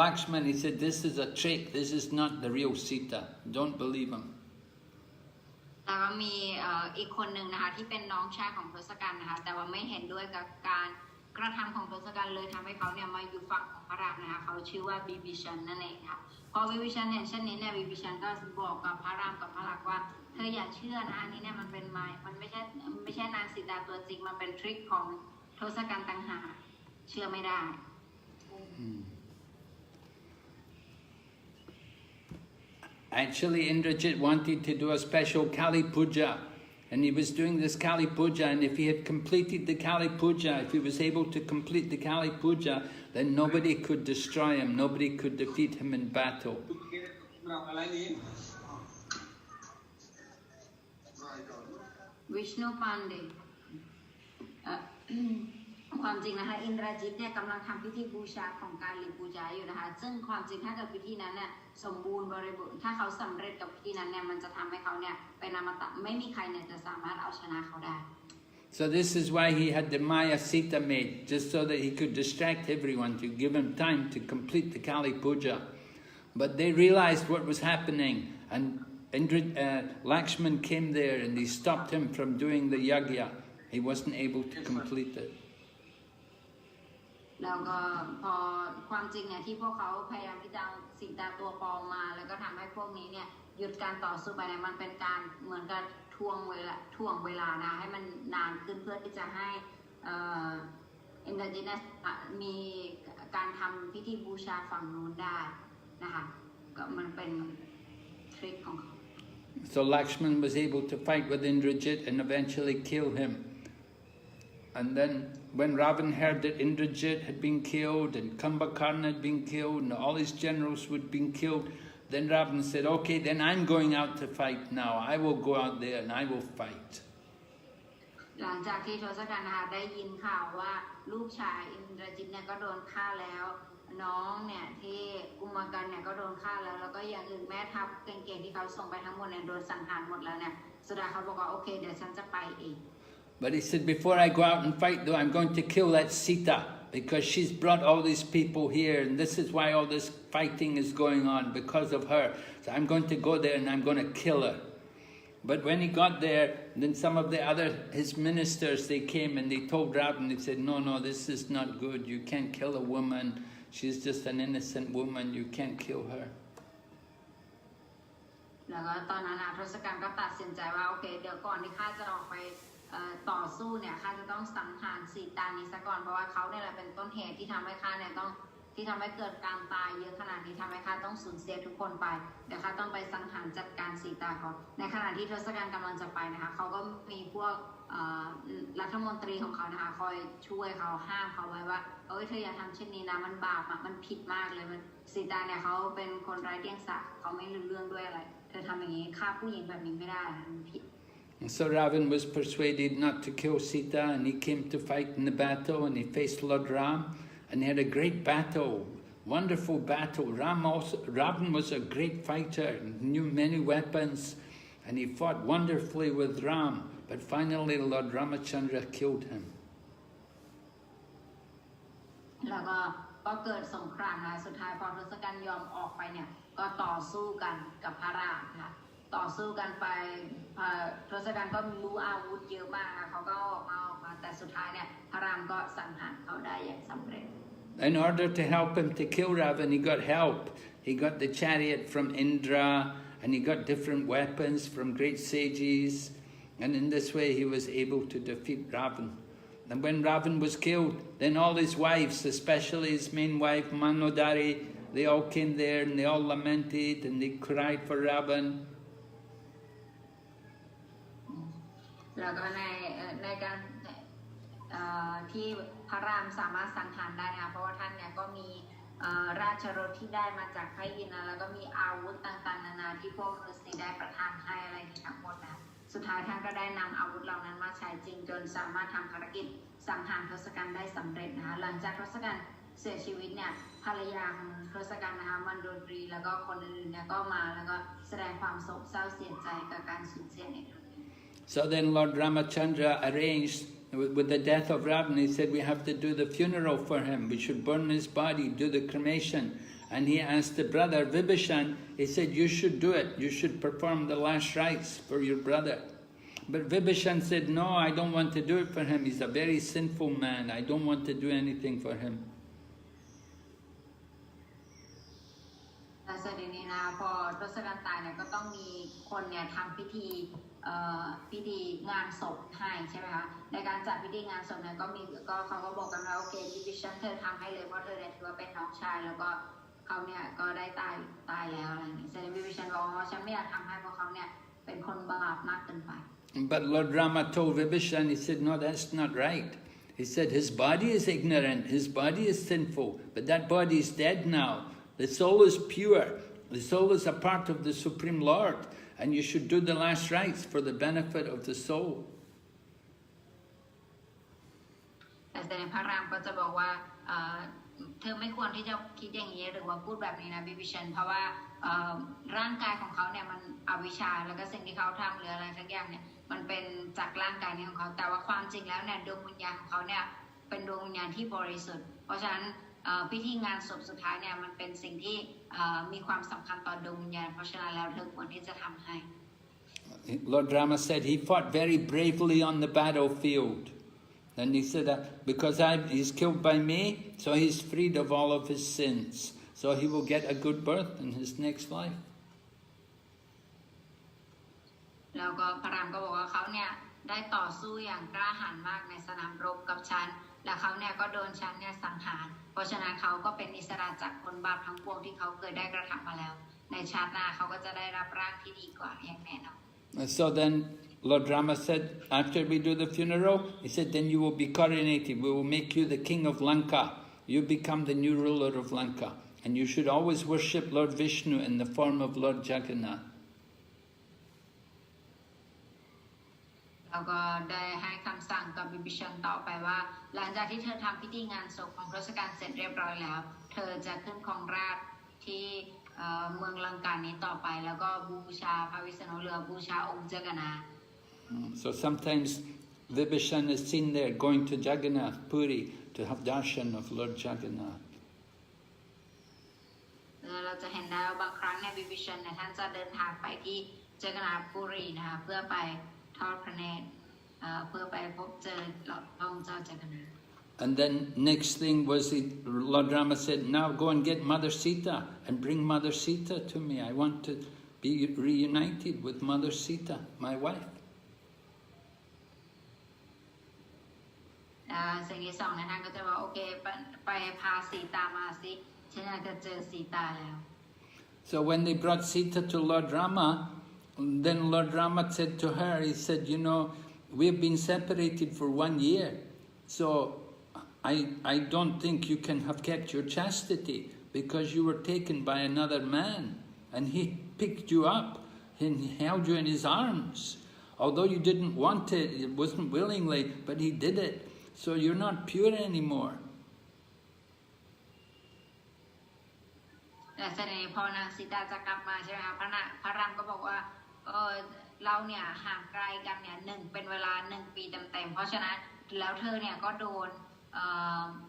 Lakshman, he said, "This is a trick. This is not the real Sita. Don't believe him." แล้วก็มีอีกคนหนึ่งนะคะที่เป็นน้องชายของทศกัณฐ์นะคะแต่ว่าไม่เห็นด้วยกับการกระทำของทศกัณฐ์เลยทำให้เขาเนี่ยมาอยู่ฝั่งของพระรามนะคะเขาชื่อว่าบิบิชันนั่นเองค่ะพอบิบิชันเห็นเช่นนี้เนี่ยบิบิชันก็บอกกับพระรามกับพระลักษณ์ว่าเธออย่าเชื่อนะอันนี้เนี่ยมันเป็นมันไม่ใช่นางสีดาตัวจริงมันเป็นทริคของทศกัณฐ์ต่างหากเชื่อไม่ได้ Actually, Indrajit wanted to do a special Kali Puja, and he was doing this Kali Puja, and if he had completed the Kali Puja, if he was able to complete the Kali Puja, then nobody could destroy him, nobody could defeat him in battle. วิชนุปันเดความจริงนะคะอินทรจิตเนี่ยกำลังทำพิธีบูชาของกาลีปูจาอยู่นะคะซึ่งความจริงถ้าเกิดพิธีนั้นเนี่ยสมบูรณ์บริบูรณ์ถ้าเขาสำเร็จกับพิธีนั้นเนี่ยมันจะทำให้เขาเนี่ยเป็นอมตะไม่มีใครเนี่ยจะสามารถเอาชนะเขาได้ So this is why he had the Maya Sita made, just so that he could distract everyone, to give him time to complete the Kali Puja. But they realized what was happening, and Lakshman came there and he stopped him from doing the yagya. He wasn't able to complete it. แล้วก็พอความจริงเนี่ยที่พวกเขาพยายามที่จะเอาสีตาตัวปลอมมาแล้วก็ทำให้พวกนี้เนี่ยหยุดการต่อสู้ไปเนี่ยมันเป็นการเหมือนกับทวงเวลานะให้มันนานขึ้นเพื่อที่จะให้อินเดจิเนสมีการทำพิธีบูชาฝั่งนู้นได้นะคะก็มันเป็นทริคของเขา So Lakshman was able to fight with Indrajit and eventually kill him. And then when Ravan heard that Indrajit had been killed and Kumbhakarna had been killed and all his generals had been killed, then Ravan said, "Okay, then I'm going out to fight now. I will go out there and I will fight." หลังจากที่ทศกัณฐ์นะคะได้ยินข่าวว่าลูกชายอินทรจิตเนี่ยก็โดนฆ่าแล้วน้องเนี่ยที่กุมารกันเนี่ยก็โดนฆ่าแล้วแล้วก็อย่างอื่นแม่ทัพเก่งๆที่เขาส่งไปทั้งหมดเนี่ยโดนสังหารหมดแล้วเนี่ยสุดาเขาบอกว่าโอเคเดี๋ยวฉันจะไปเอง But he said, "Before I go out and fight though, I'm going to kill that Sita, because she's brought all these people here, and this is why all this fighting is going on, because of her. So I'm going to go there and I'm going to kill her." But when he got there, then some of his ministers, they came and they told Ravan, they said, no, this is not good. You can't kill a woman. She's just an innocent woman. You can't kill her. แล้วก็ตอนนั้นทศกัณฐ์ก็ตัดสินใจว่าโอเคเดี๋ยวก่อนที่ข้าจะออกไปต่อสู้เนี่ยข้าจะต้องสังหารสีตานี้ซะก่อนเพราะว่าเขาเนี่ยแหละเป็นต้นเหตุที่ทำให้ข้าเนี่ยที่ทำให้เกิดการตายเยอะขนาดนี้ทำให้ข้าต้องสูญเสียทุกคนไปเดี๋ยวข้าต้องไปสังหารจัดการสีตาเขาในขณะที่ทศกัณฐ์กำลังจะไปนะคะเขาก็มีพวก รัฐมนตรีของเขานะคะคอยช่วยเขาห้ามเขาไว้ว่าเอ้ยเธออย่าทำเช่นนี้นะมันบาปมันผิดมากเลยมันสีตาเนี่ยเขาเป็นคนไร้เดียงสาเขาไม่รู้เรื่องด้วยอะไรเธอทำอย่างนี้ฆ่าผู้หญิงแบบนี้ไม่ได้มันผิด So Ravan was persuaded not to kill Sita, and he came to fight in the battle, and he faced Lord Ram, and they had a great battle, wonderful battle. Ravan was a great fighter, knew many weapons, and he fought wonderfully with Ram, but finally Lord Ramachandra killed him. แล้วก็เกิดสงครามนะสุดท้ายพอทศกัณฐ์ยอมออกไปเนี่ยก็ต่อสู้กันกับพระรามค่ะต่อสู้กันไปทศกัณฐ์ก็รู้อาวุธเยอะมากนะเขาก็ออกมาแต่สุดท้ายเนี่ยพระรามก็สังหารเขาได้อย่างสำเร็จ In order to help him to kill Ravan, he got help. He got the chariot from Indra, and he got different weapons from great sages, and in this way he was able to defeat Ravan. And when Ravan was killed, then all his wives, especially his main wife Manodari, they all came there and they all lamented and they cried for Ravan. แล้วก็ในการที่พระรามสามารถสังหารได้นะเพราะว่าท่านเนี่ยก็มีราชรถที่ได้มาจากพระอินทร์แล้วก็มีอาวุธต่างๆนานาที่พวกฤาษีได้ประทานให้อะไรนี้ทั้งหมดนะสุดท้ายท่านก็ได้นำอาวุธเหล่านั้นมาใช้จริงจนสามารถทำภารกิจสังหารทศกัณฐ์ได้สำเร็จนะคะหลังจากทศกัณฐ์เสียชีวิตเนี่ยภรรยาของทศกัณฐ์นะคะมันโดนตรีแล้วก็คนอื่นๆเนี่ยก็มาแล้วก็แสดงความโศกเศร้าเสียใจกับการสูญเสียในครั้งนี้ So then Lord Ramachandra arranged with the death of Ravan. He said we have to do the funeral for him. We should burn his body, do the cremation. And he asked the brother Vibhishan, he said, you should do it. You should perform the last rites for your brother. But Vibhishan said, no, I don't want to do it for him. He's a very sinful man. I don't want to do anything for him. แต่เสด็จนี้นะพอทศกัณฐ์ตายเนี่ยก็ต้องมีคนเนี่ยทำพิธีงานศพให้ใช่ไหมคะในการจัดพิธีงานศพเนี่ยก็เขาก็บอกกันว่าโอเคดิฉันเธอทำให้เลยเพราะเธอเนี่ยถือว่าเป็นน้องชายแล้วก็เขาเนี่ยก็ได้ตายแล้วอะไรอย่างนี้เสด็จดิฉันบอกว่าฉันไม่อยากทำให้เพราะเขาเนี่ยเป็นคนบาปมากเกินไป But Lord Rama told Vibhishan, he said, no, that's not right. He said his body is ignorant, his body is sinful, but that body is dead now. The soul is pure. The soul is a part of the Supreme Lord, and you should do the last rites for the benefit of the soul. แต่ในพระรามก็จะบอกว่าเธอไม่ควรที่จะคิดอย่างนี้หรือว่าพูดแบบนี้นะบิบิชันเพราะว่าร่างกายของเขาเนี่ยมันอวิชชาแล้วก็สิ่งที่เขาทำหรืออะไรสักอย่างเนี่ยมันเป็นจากร่างกายนี้ของเขาแต่ว่าความจริงแล้วเนี่ยดวงวิญญาณของเขาเนี่ยเป็นดวงวิญญาณที่บริสุทธิ์เพราะฉะนั้นพิธีงานศพสุดท้ายเนี่ยมันเป็นสิ่งที่มีความสำคัญต่อดวงวิญญาณเพราะฉะนั้นแล้วเธอควรที่จะทำให้ Lord Rama said he fought very bravely on the battlefield. And he said that because he's killed by me, so he's freed of all of his sins. So he will get a good birth in his next life. แล้วก็พระรามก็บอกว่าเขาเนี่ยได้ต่อสู้อย่างกล้าหาญมากในสนามรบกับฉันและเขาเนี่ยก็โดนฉันเนี่ยสังหารเพราะฉะนั้นเขาก็เป็นอิสระจากผลบาปทั้งปวงที่เขาเคยได้กระทำมาแล้วในชาติหน้าเขาก็จะได้รับร่างที่ดีกว่าอย่างแน่นอน So then Lord Rama said, after we do the funeral, he said, then you will be coronated. We will make you the king of Lanka. You become the new ruler of Lanka. And you should always worship Lord Vishnu in the form of Lord Jagannath. แล้วก็ได้ให้คำสั่งกับบิบิชันต่อไปว่าหลังจากที่เธอทำพิธีงานศพของทศกัณฐ์เสร็จเรียบร้อยแล้วเธอจะขึ้นครองราชย์ที่เมืองลังกานี้ต่อไปแล้วก็บูชาพระวิษณุหรือบูชาองค์จักรนาถ So sometimes Vibhishan is seen there going to Jagannath Puri to have darshan of Lord Jagannath. เราจะเห็นได้ว่าบางครั้งในบิบิชันเนี่ยท่านจะเดินทางไปที่จักรนาถปุรีนะคะเพื่อไปทอดพระเนตรเพื่อไปพบเจอพระองค์เจ้าจักรนาถ And then next thing was Lord Rama said, now go and get Mother Sita and bring Mother Sita to me. I want to be reunited with Mother Sita, my wife. สิ่งที่สองนะท่านก็จะว่าโอเคไปพาสีตามาสิฉันอยากจะเจอสีตาแล้ว So when they brought Sita to Lord Rama, then Lord Rama said to her, he said, you know, we've been separated for 1 year, so I don't think you can have kept your chastity because you were taken by another man and he picked you up and held you in his arms. Although you didn't want it wasn't willingly, but he did it. So you're not pure anymore. แต่เสน่ห์พอนางสีตาจะกลับมาใช่ไหมคะพระรามก็บอกว่าเราเนี่ยห่างไกลกันเนี่ยเป็นเวลา1 ปีเต็มๆเพราะฉะนั้นแล้วเธอเนี่ยก็โดน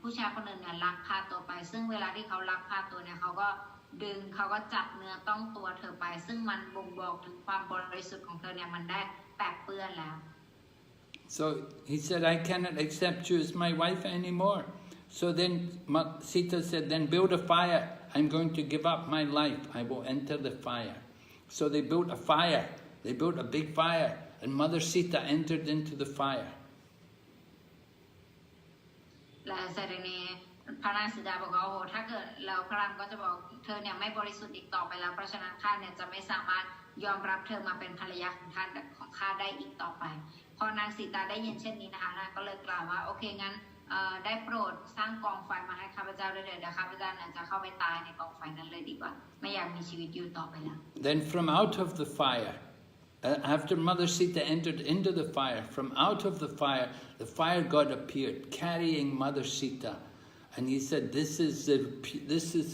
ผู้ชายคนหนึ่งเนี่ยลักพาตัวไปซึ่งเวลาที่เขาลักพาตัวเนี่ยเขาก็จับเนื้อต้องตัวเธอไปซึ่งมันบ่งบอกถึงความบริสุทธิ์ของเธอเนี่ยมันได้แปดเปื้อนแล้ว So he said, I cannot accept you as my wife anymore. So then Sita said, then build a fire. I'm going to give up my life. I will enter the fire. So they built a fire. They built a big fire. And Mother Sita entered into the fire. และเสด็จนี้พระนางสีดาบอกว่าโอ้โหถ้าเกิดเราพระรามก็จะบอกเธอเนี่ยไม่บริสุทธิ์อีกต่อไปแล้วเพราะฉะนั้นข้าเนี่ยจะไม่สามารถยอมรับเธอมาเป็นภรรยาของท่านของข้าได้อีกต่อไปพอนางสีตาได้ยินเช่นนี้นะคะนางก็เลยกล่าวว่าโอเคงั้นได้โปรดสร้างกองไฟมาให้ข้าพเจ้าด้วยเถิดเดี๋ยวข้าพเจ้าเนี่ยจะเข้าไปตายในกองไฟนั้นเลยดีกว่าไม่อยากมีชีวิตอยู่ต่อไปแล้ว Then from out of the fire, after Mother Sita entered into the fire, from out of the fire god appeared carrying Mother Sita. And he said, this is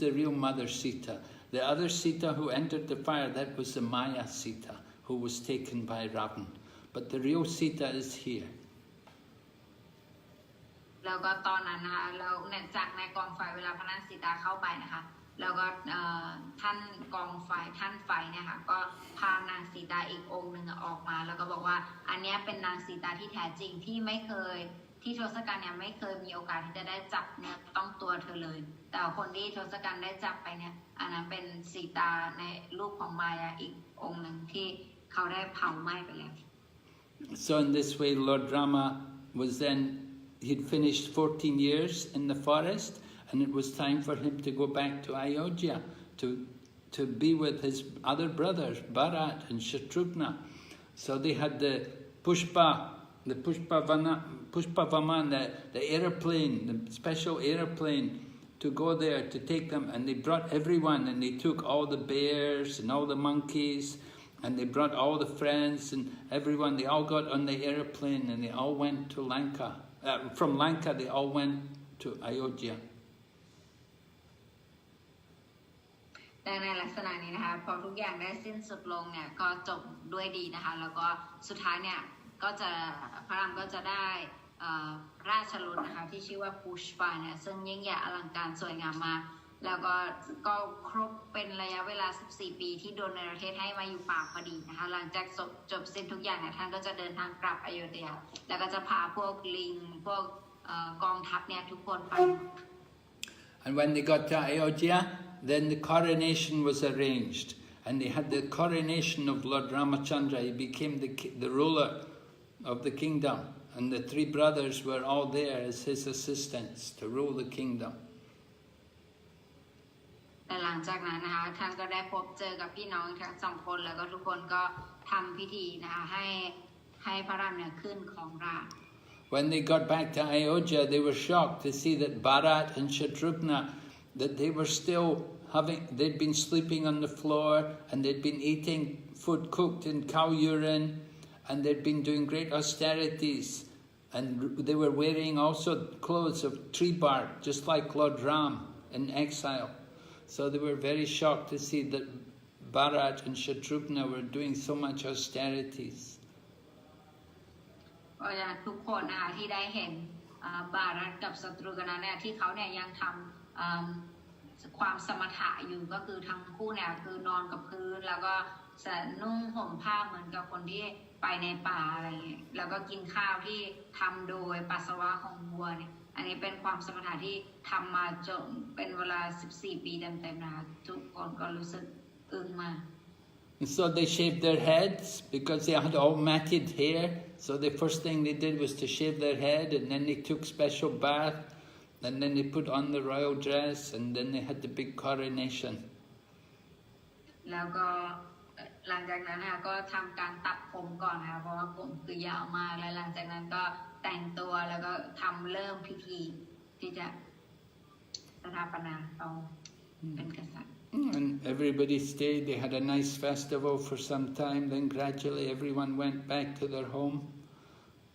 the real Mother Sita. The other Sita who entered the fire, that was the Maya Sita, who was taken by Ravan. But the real Sita is here. แล้วก็ตอนนั้นนะคะเราจากในกองไฟเวลาพระนางสีตาเข้าไปนะคะแล้วก็ท่านกองไฟท่านไฟเนี่ยค่ะก็พานางสีตาอีกองค์หนึ่งออกมาแล้วก็บอกว่าอันนี้เป็นนางสีตาที่แท้จริงที่ไม่เคยที่ทศกัณฐ์เนี่ยไม่เคยมีโอกาสที่จะได้จับเนื้อต้องตัวเธอเลยแต่คนที่ทศกัณฐ์ได้จับไปเนี่ยอันนั้นเป็นสีตาในรูปของมายาอีกองค์หนึ่งที่เขาได้เผาไหม้ไปแล้ว So in this way Lord Rama was then, he'd finished 14 years in the forest and it was time for him to go back to Ayodhya to be with his other brothers Bharat and Shatrughna. So they had the Pushpavaman, the aeroplane, the special aeroplane to go there to take them, and they brought everyone and they took all the bears and all the monkeys and they brought all the friends and everyone. They all got on the aeroplane and they all went to Lanka. From Lanka they all went to Ayodhya. แต่ในลักษณะนี้นะคะพอทุกอย่างได้สิ้นสุดลงเนี่ยก็จบด้วยดีนะคะแล้วก็สุดท้ายเนี่ยก็จะพระรามก็จะได้ราชรถนะคะที่ชื่อว่าพุชปาเนี่ยซึ่งยิ่งใหญ่อลังการสวยงามมากแล้วก็ครบเป็นระยะเวลา14 ปีที่โดนในประเทศให้มาอยู่ป่าพอดีนะคะหลังจากจบสิ้นทุกอย่างเนี่ยท่านก็จะเดินทางกลับอโยธยาแล้วก็จะพาพวกลิงพวกกองทัพเนี่ยทุกคนไป And when they got to Ayodhya, then the coronation was arranged, and they had the coronation of Lord Ramachandra. He became the ruler of the kingdom, and the 3 brothers were all there as his assistants to rule the kingdom. แต่หลังจากนั้นนะคะท่านก็ได้พบเจอกับพี่น้องทั้ง2 คนแล้วก็ทุกคนก็ทำพิธีนะคะให้พระรามเนี่ยขึ้นของราชย์ When they got back to Ayodhya, they were shocked to see that Bharat and Shatrughna, that they were still they'd been sleeping on the floor and they'd been eating food cooked in cow urine and they'd been doing great austerities and they were wearing also clothes of tree bark, just like Lord Ram in exile. So they were very shocked to see that Bharat and Shatrughna were doing so much austerities. ก็จะทุกคนนะคะที่ได้เห็นบารัตกับศัตรูกันเนี่ยที่เขาเนี่ยยังทำความสมถะอยู่ก็คือทั้งคู่เนี่ยคือนอนกับพื้นแล้วก็นุ่งห่มผ้าเหมือนกับคนที่ไปในป่าอะไรเงี้ยแล้วก็กินข้าวที่ทำโดยปัสสาวะของวัวเนี่ยอันนี้เป็นความสมถะที่ทำมาจนเป็นเวลา14 ปีเต็มๆนะคะทุกคนก็รู้สึกอึ้งมาก And so they shaved their heads because they had all matted hair. So the first thing they did was to shave their head, and then they took special bath, and then they put on the royal dress, and then they had the big coronation. แล้วก็ หลังจากนั้นนะคะก็ทำการตัดผมก่อนนะคะเพราะว่าผมคือยาวมากและหลังจากนั้นก็แต่งตัวแล้วก็ทำเริ่มพิธีที่จะสถาปนาเขาเป็นกษัตริย์ And everybody stayed. They had a nice festival for some time. Then gradually everyone went back to their home.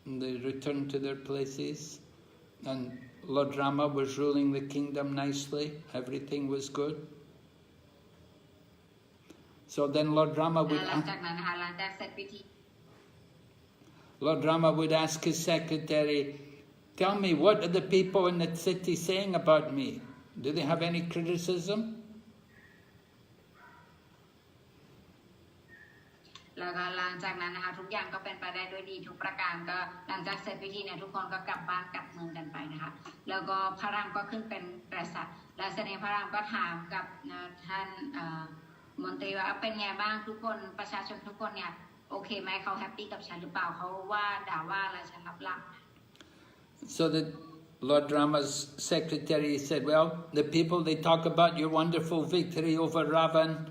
And they returned to their places. And Lord Rama was ruling the kingdom nicely. Everything was good. So then Lord Rama would ask his secretary, tell me, what are the people in the city saying about me? Do they have any criticism? แล้วก็หลังจากนั้นนะคะทุกอย่างก็เป็นไปได้ด้วยดีทุกประการก็หลังจากเสร็จพิธีเนี่ยทุกคนก็กลับบ้านกลับเมืองกันไปนะคะแล้วก็พระรามก็ขึ้นเป็นกษัตริย์และเสด็จพระรามก็ถามกับท่านมนตรีว่าเป็นไงบ้างทุกคนประชาชนทุกคนเนี่ยโอเคไหมเขาแฮปปี้กับฉันหรือเปล่าเขาว่าด่าว่าอะไรฉันรับหลัง So the Lord Rama's secretary said, well, the people, they talk about your wonderful victory over Ravan,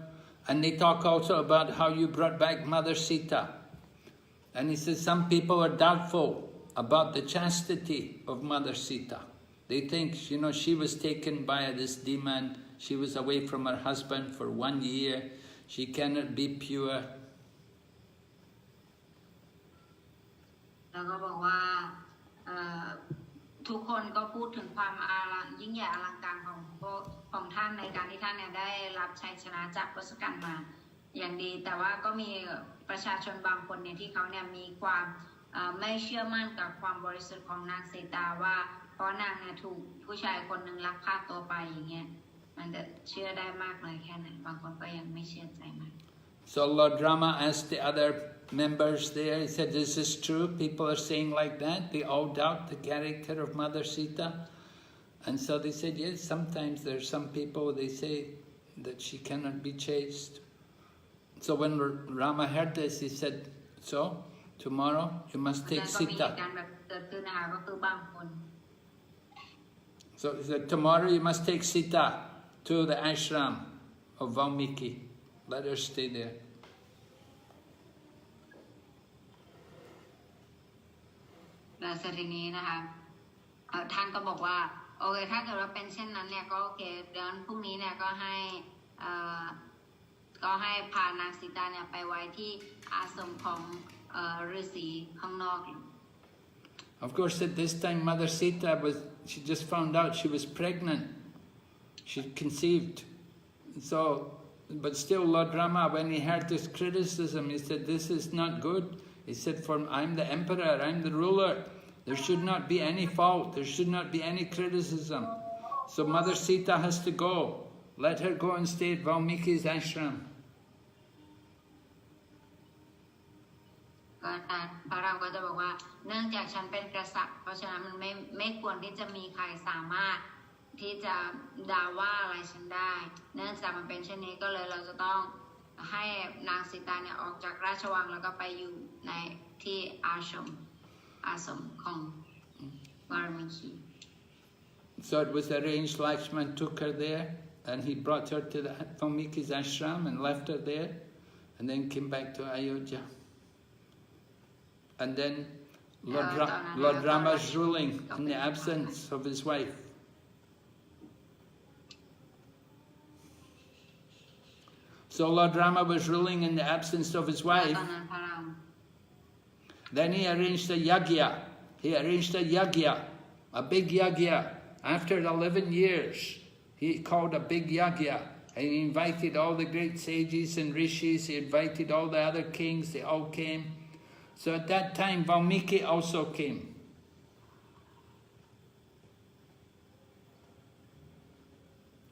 and they talk also about how you brought back Mother Sita. And he says some people are doubtful about the chastity of Mother Sita. They think, you know, she was taken by this demon. She was away from her husband for 1 year. She cannot be pure. แล้วก็บอกว่าทุกคนก็พูดถึงความยิ่งใหญ่อลังการของท่านในการที่ท่านเนี่ยได้รับชัยชนะจากทศกัณฐ์มาอย่างดีแต่ว่าก็มีประชาชนบางคนเนี่ยที่เขาเนี่ยมีความไม่เชื่อมั่นกับความบริสุทธิ์ของนางสีตาว่าเพราะนางเนี่ยถูกผู้ชายคนหนึ่งลักพาตัวไปอย่างเงี้ยมันจะเชื่อได้มากเลยแค่ไหนบางคนก็ยังไม่เชื่อใจมาก So Lord Rama asked the other members there, he said, is this true? People are saying like that? They all doubt the character of Mother Sita? And so they said, yes, sometimes there's some people, they say that she cannot be chaste. So when Rama heard this, he said, so tomorrow you must take Sita. So he said, tomorrow you must take Sita to the ashram of Valmiki. Let her stay there. แล้วเสร็จทีนี้นะคะท่านก็บอกว่าโอเคถ้าเกิดว่าเป็นเช่นนั้นเนี่ยก็โอเคเดี๋ยวพรุ่งนี้เนี่ยก็ให้พานางสีตาเนี่ยไปไว้ที่อาสมของฤาษีข้างนอก Of course, at this time, Mother Sita she just found out she was pregnant. She conceived. So, but still Lord Rama, when he heard this criticism, he said, this is not good. He said, I'm the emperor, I'm the ruler. There should not be any fault, there should not be any criticism. So Mother Sita has to go. Let her go and stay at Valmiki's ashram. พระรามก็จะบอกว่าเนื่องจากฉันเป็นกษัตริย์เพราะฉะนั้นมันไม่ควรที่จะมีใครสามารถที่จะด่าว่าอะไรฉันได้เนื่องจากมันเป็นเช่นนี้ก็เลยเราจะต้องให้นางสีตาเนี่ยออกจากราชวังแล้วก็ไปอยู่ในที่อาสมของวารมิคี So it was arranged, Lakshman took her there and he brought her to the Valmiki's ashram and left her there and then came back to Ayodhya. And then Lord Rama's ruling in the absence of his wife. So Lord Rama was ruling in the absence of his wife. Then he arranged a yagya. He arranged a yagya, a big yagya. After 11 years, he called a big yagya. And he invited all the great sages and rishis. He invited all the other kings. They all came. So at that time, Valmiki also came.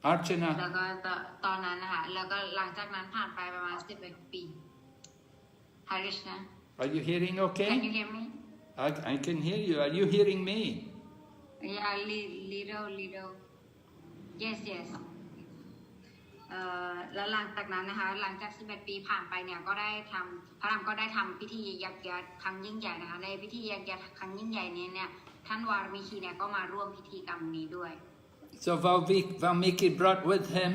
Archana. แล้วก็ตอนนั้นนะคะแล้วก็หลังจากนั้นผ่านไปประมาณ11 ปี Harishna Are you hearing okay? Can you hear me? I can hear you. Are you hearing me? Yeah, little. Yes. แล้วหลังจากนั้นนะคะหลังจาก11 ปีผ่านไปเนี่ยก็ได้ทำพระรามก็ได้ทำพิธียักษ์ครั้งยิ่งใหญ่นะคะในพิธียักษ์ครั้งยิ่งใหญ่นี้เนี่ยท่านวารมิคีเนี่ยก็มาร่วมพิธีกรรมนี้ด้วย So Valmiki brought with him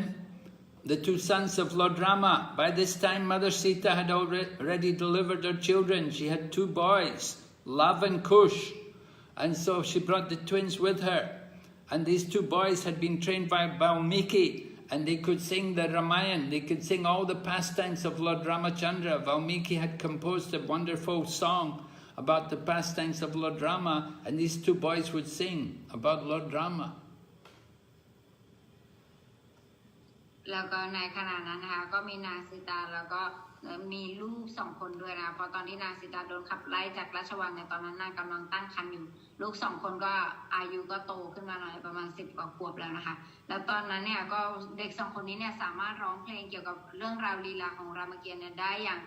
the two sons of Lord Rama. By this time, Mother Sita had already delivered her children. She had two boys, Love and Kush. And so she brought the twins with her. And these two boys had been trained by Valmiki, and they could sing the Ramayana. They could sing all the pastimes of Lord Ramachandra. Valmiki had composed a wonderful song about the pastimes of Lord Rama, and these two boys would sing about Lord Rama. แล้วก็ในขณะนั้นนะคะก็มีนางสีตาแล้วก็มีลูกสองคนด้วยนะเพราะตอนที่นางสีตาโดนขับไล่จากราชวังเนี่ยตอนนั้นนางกำลังตั้งครรภ์อยู่ลูกสองคนก็อายุก็โตขึ้นมาหน่อยประมาณ10 กว่าขวบแล้วนะคะแล้วตอนนั้นเนี่ยก็เด็กสองคนนี้เนี่ยสามารถร้องเพลงเกี่ยวกับเรื่องราวลีลาของรามเกียรติ์เนี่ยได้อย่าง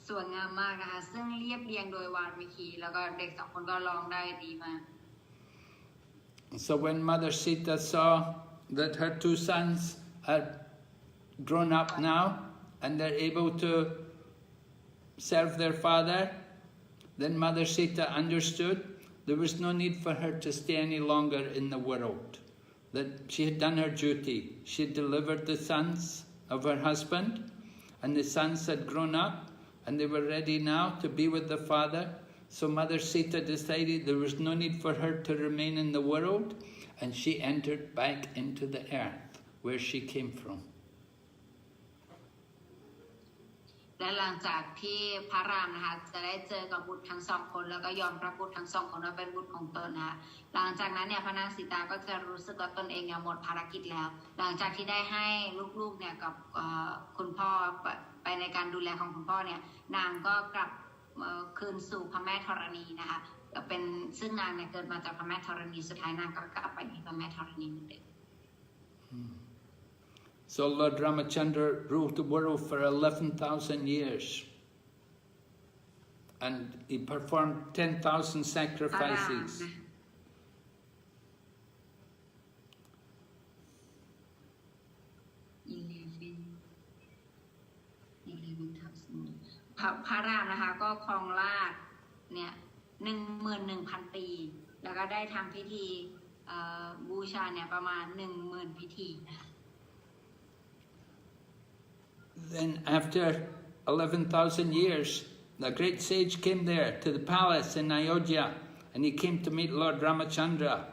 สวยงามมากนะคะซึ่งเรียบเรียงโดยวาลมิกีแล้วก็เด็กสองคนก็ร้องได้ดีมาก So when Mother Sita saw that her two sons had grown up now and they're able to serve their father, then Mother Sita understood there was no need for her to stay any longer in the world, that she had done her duty. She had delivered the sons of her husband, and the sons had grown up and they were ready now to be with the father. So Mother Sita decided there was no need for her to remain in the world, and she entered back into the earth where she came from. และหลังจากที่พระรามนะคะจะได้เจอกับบุตรทั้งสองคนแล้วก็ยอมรับบุตรทั้งสองคนว่าเป็นบุตรของตนนะคะหลังจากนั้นเนี่ยพระนางสีตาก็จะรู้สึกว่าตนเองเนี่ยหมดภารกิจแล้วหลังจากที่ได้ให้ลูกๆเนี่ยกับคุณพ่อไปในการดูแลของคุณพ่อเนี่ยนางก็กลับคืนสู่พระแม่ธรณีนะคะเป็นซึ่งนางเนี่ยเกิดมาจากพระแม่ธรณีสุดท้ายนางก็กลับไปที่พระแม่ธรณีเหมือนเดิม So Lord Ramachandra ruled the world for 11,000 years, and he performed 10,000 sacrifices. พระรามนะคะก็ครองราชย์เนี่ย 11,000 ปีแล้วก็ได้ทำพิธีบูชาเนี่ยประมาณ 10,000 พิธีนะคะ Then after 11,000 years, the great sage came there to the palace in Ayodhya, and he came to meet Lord Ramachandra,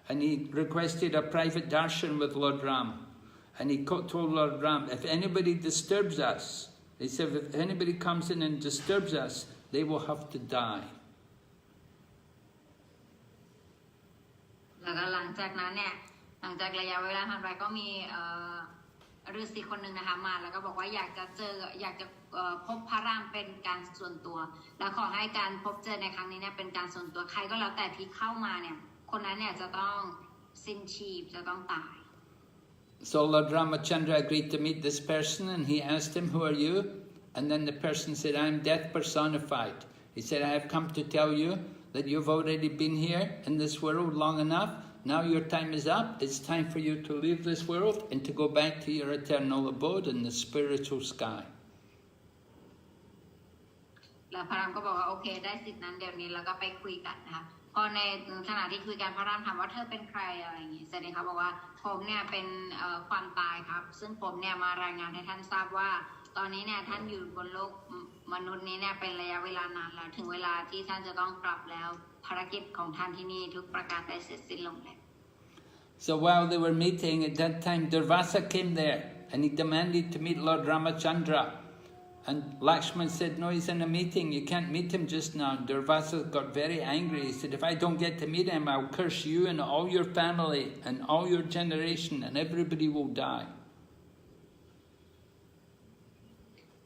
and he requested a private darshan with Lord Ram. And he told Lord Ram, if anybody disturbs us, he said, if anybody comes in and disturbs us, they will have to die. แล้วก็หลังจากนั้นเนี่ยหลังจากระยะเวลาผ่านไปก็มีฤาษีคนหนึ่งนะคะมาแล้วก็บอกว่าอยากจะพบพระรามเป็นการส่วนตัวแล้วขอให้การพบเจอในครั้งนี้เนี่ยเป็นการส่วนตัวใครก็แล้วแต่ที่เข้ามาเนี่ยคนนั้นเนี่ยจะต้องสิ้นชีพจะต้องตาย So Lord Ramachandra agreed to meet this person, and he asked him, who are you? And then the person said, I am death personified. He said, I have come to tell you that you've already been here in this world long enough. Now your time is up. It's time for you to leave this world and to go back to your eternal abode in the spiritual sky. แล้วพระรามก็บอกว่าโอเคได้สิทธินั้นเดี๋ยวนี้แล้วก็ไปคุยกันนะคะพอในขณะที่คุยกันพระรามถามว่าเธอเป็นใครอะไรอย่างงี้เสร็จเขาบอกว่าผมเนี่ยเป็นความตายครับซึ่งผมเนี่ยมารายงานให้ท่านทราบว่าตอนนี้เนี่ยท่านอยู่บนโลกมนุษย์นี้เนี่ยเป็นระยะเวลานานแล้วถึงเวลาที่ท่านจะต้องกลับแล้วภารกิจของท่านที่นี่ทุกประการได้เสร็จสิ้นลงแล้ว So while they were meeting, at that time Durvasa came there and he demanded to meet Lord Ramachandra. And Lakshman said, no, he's in a meeting, you can't meet him just now. And Durvasa got very angry. He said, if I don't get to meet him, I'll curse you and all your family and all your generation, and everybody will die.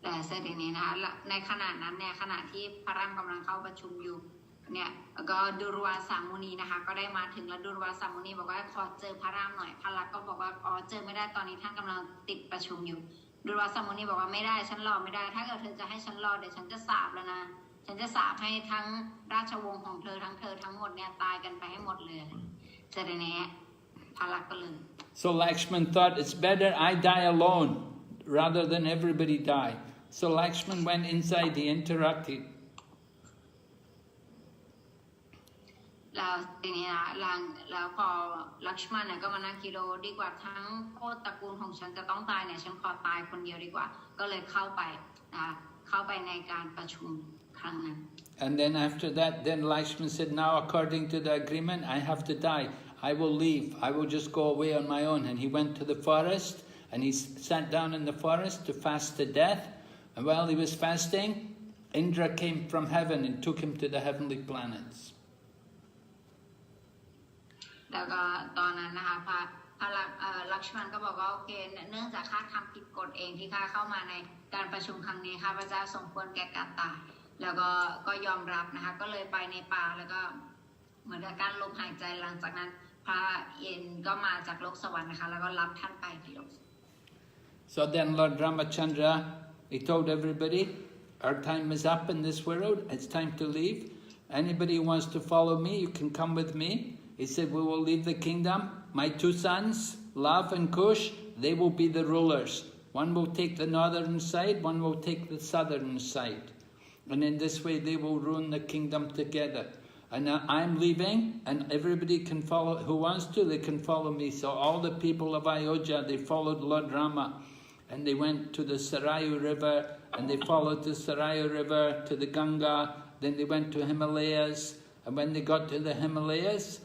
แต่เสร็จนี้นะคะในขณะนั้นเนี่ยขณะที่พระรามกำลังเข้าประชุมอยู่เนี่ยก็ดุรวาสามุนีนะคะก็ได้มาถึงแล้วดุรวาสามุนีบอกว่าขอเจอพระรามหน่อยพระลักษณ์ก็บอกว่าอ๋อเจอไม่ได้ตอนนี้ท่านกำลังติดประชุมอยู่ดุรวาสามุนีบอกว่าไม่ได้ฉันรอไม่ได้ถ้าเกิดเธอจะให้ฉันรอเดี๋ยวฉันจะสาปแล้วนะฉันจะสาปให้ทั้งราชวงศ์ของเธอทั้งหมดเนี่ยตายกันไปให้หมดเลยเสร็จนี้พระลักษณ์ก็เลย So Lakshman thought it's better I die alone rather than everybody die. So Lakshman went inside, he interrupted. แ แล้วทีนี้นะแล้วพอลักษมณเนี่ยก็มานั่งคิดดูดีกว่าทั้งโคตรตระกูลของฉันจะต้องตายเนี่ยฉันขอตายคนเดียวดีกว่าก็เลยเข้าไปนะเข้าไปในการประชุมครั้งนั้น And then after that, then Lakshman said, now according to the agreement, I have to die. I will leave. I will just go away on my own. And he went to the forest, and he sat down in the forest to fast to death. And while he was fasting, Indra came from heaven and took him to the heavenly planets. แล้วก็ตอนนั้นนะคะพระลักษมณก็บอกว่าโอเคเนื่องจากข้าทำผิดกฎเองที่ข้าเข้ามาในการประชุมครั้งนี้ข้าพเจ้าสมควรแก่การตายแล้วก็ยอมรับนะคะก็เลยไปในป่าแล้วก็เหมือนกับการลมหายใจหลังจากนั้นพระเอ็นก็มาจากโลกสวรรค์นะคะแล้วก็รับท่านไปที่โลก So then Lord Ramachandra, he told everybody, our time is up in this world, it's time to leave. Anybody who wants to follow me, you can come with me. He said, we will leave the kingdom. My two sons, Lav and Kush, they will be the rulers. One will take the northern side, one will take the southern side. And in this way they will rule the kingdom together. And now I'm leaving, and everybody can follow, who wants to, they can follow me. So all the people of Ayodhya, they followed Lord Rama. And they went to the Sarayu River, and they followed the Sarayu River to the Ganga. Then they went to Himalayas. And when they got to the Himalayas,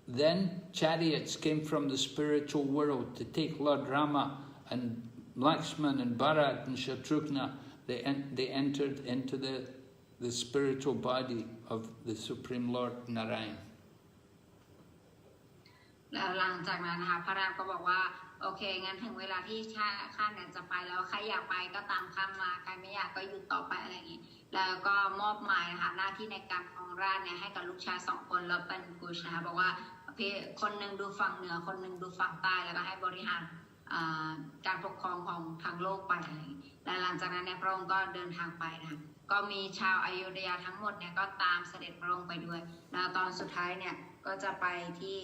then chariots came from the spiritual world to take Lord Rama and Lakshman and Bharat and Shatrughna. They entered into the spiritual body of the Supreme Lord Narayan. แล้วหลังจากนั้นนะคะพระรามก็บอกว่าโอเคงั้นถึงเวลาที่ข้าเนี่ยจะไปแล้วใครอยากไปก็ตามข้ามาใครไม่อยากก็หยุดต่อไปอะไรอย่างนี้แล้วก็มอบหมายนะคะหน้าที่ในการครองราชย์เนี่ยให้กับลูกชาย2 คนแล้วเป็นกุชนะคะบอกว่าคนหนึ่งดูฝั่งเหนือคนหนึ่งดูฝั่งใต้แล้วก็ให้บริหารการปกครองของทางโลกไปอะไรอย่างนี้และหลังจากนั้นเนี่ยพระองค์ก็เดินทางไปนะคะก็มีชาวอโยธยาทั้งหมดเนี่ยก็ตามเสด็จพระองค์ไปด้วยแล้วตอนสุดท้ายเนี่ยก็จะไปที่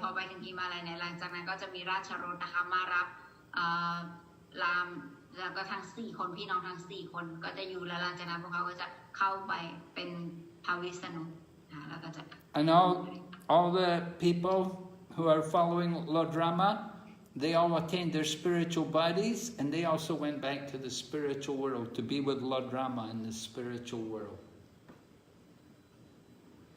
พอไปถึงฮิมาลัยเนี่ยหลังจากนั้นก็จะมีราชรถนะคะมารับรามแล้วก็ทั้ง4 คนพี่น้องทั้ง4 คนก็จะอยู่แล้วหลังจากนั้นพวกเขาก็จะเข้าไปเป็นพระวิษณุแล้วก็จะ And all the people who are following Lord Rama, they all attained their spiritual bodies, and they also went back to the spiritual world to be with Lord Rama in the spiritual world.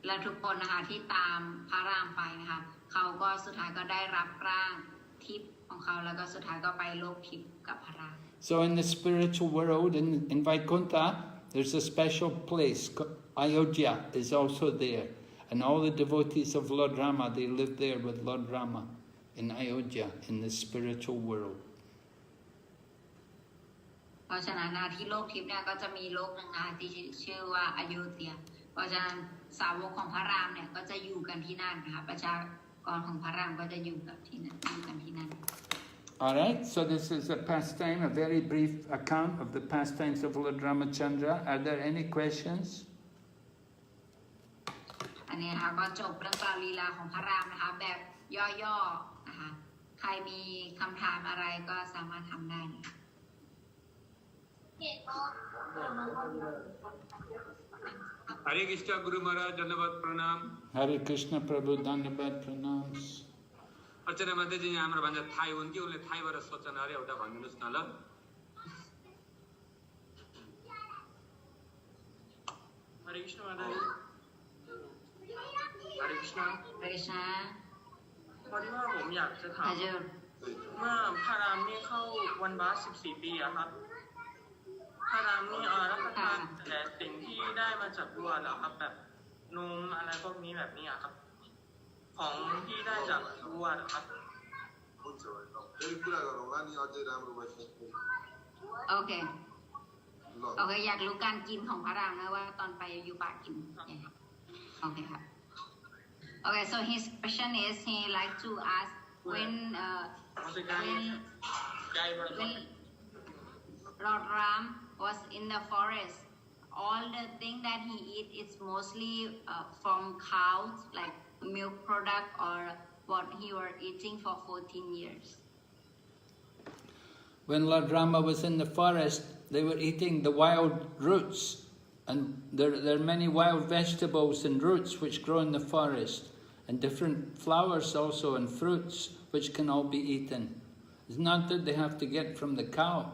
และทุกคนนะคะที่ตามพระรามไปนะคะเขาก็สุดท้ายก็ได้รับร่างทิพย์ของเขาแล้วก็สุดท้ายก็ไปโลกทิพย์กับพระราม So in the spiritual world, in Vaikuntha, there's a special place. Ayodhya is also there. And all the devotees of Lord Rama, they live there with Lord Rama in Ayodhya, in the spiritual world. เพราะฉะนั้นที่โลกทิพย์เนี่ยก็จะมีโลกหนึ่งที่ชื่อว่าอโยธยาเพราะฉะนั้นสาวกของพระรามเนี่ยก็จะอยู่กันที่นั่นนะคะประชากรของพระรามก็จะอยู่กันที่นั่น Alright, so this is a pastime, a very brief account of the pastimes of Lord Ramachandra. Are there any questions? อันนี้นะคะก็จบเรื่องราวลีลาของพระรามนะคะแบบย่อๆนะคะใครมีคำถามอะไรก็สามารถทำได้นะคะ Hare Krishna Guru Maharaj Dandavat Pranam. Hare Krishna Prabhu Dandavat Pranams. अर्चना माताजी यहाँ हाम्रो भन्छ Thai हुन् कि उनले थाईबाट सोचन अरे एउटा भनिदिनुहोस् न ल हरे कृष्ण माताजी हरे कृष्ण พระकृष्ณ พอดีว่าผมอยากจะถาม हजुर เมื่อพระรามนี่เข้าวันบาส14 ปีอะครับพระรามนี่รับประทานแต่สิ่งที่ได้มาจากวัวเหรอครับแบบนมอะไรพวกนี้แบบนี้อะครับของที่ได้จากวัวเหรอครับ โอเคอยากรู้การกินของพระรามนะว่าตอนไปอยู่ป่ากินยังไงโอเคครับ Okay, so his question is he like to ask when Lord Ram was in the forest, all the thing that he eat is mostly from cows, like milk product or what he were eating for 14 years. When Lord Rama was in the forest, they were eating the wild roots And there are many wild vegetables and roots which grow in the forest, and different flowers also and fruits which can all be eaten. It's not that they have to get from the cow,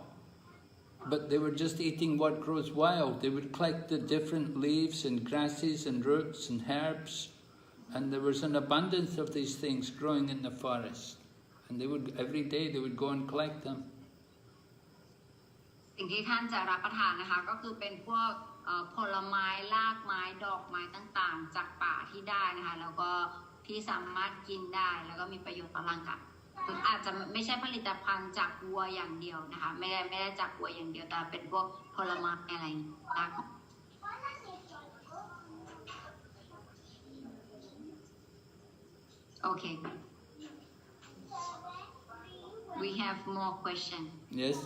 but they were just eating what grows wild. They would collect the different leaves and grasses and roots and herbs, and there was an abundance of these things growing in the forest. And they would, every day they would go and collect them. สิ่งที่ท่านจะรับประทานนะคะก็คือเป็นพวกผลไม้รากไม้ดอกไม้ต่างๆจากป่าที่ได้นะคะแล้วก็ที่สามารถกินได้แล้วก็มีประโยชน์ต่อร่างกายคืออาจจะไม่ใช่ผลิตภัณฑ์จากวัวอย่างเดียวนะคะไม่ได้จากวัวอย่างเดียวแต่เป็นพวกผลไม้อะไรรากโอเค we have more question Yes?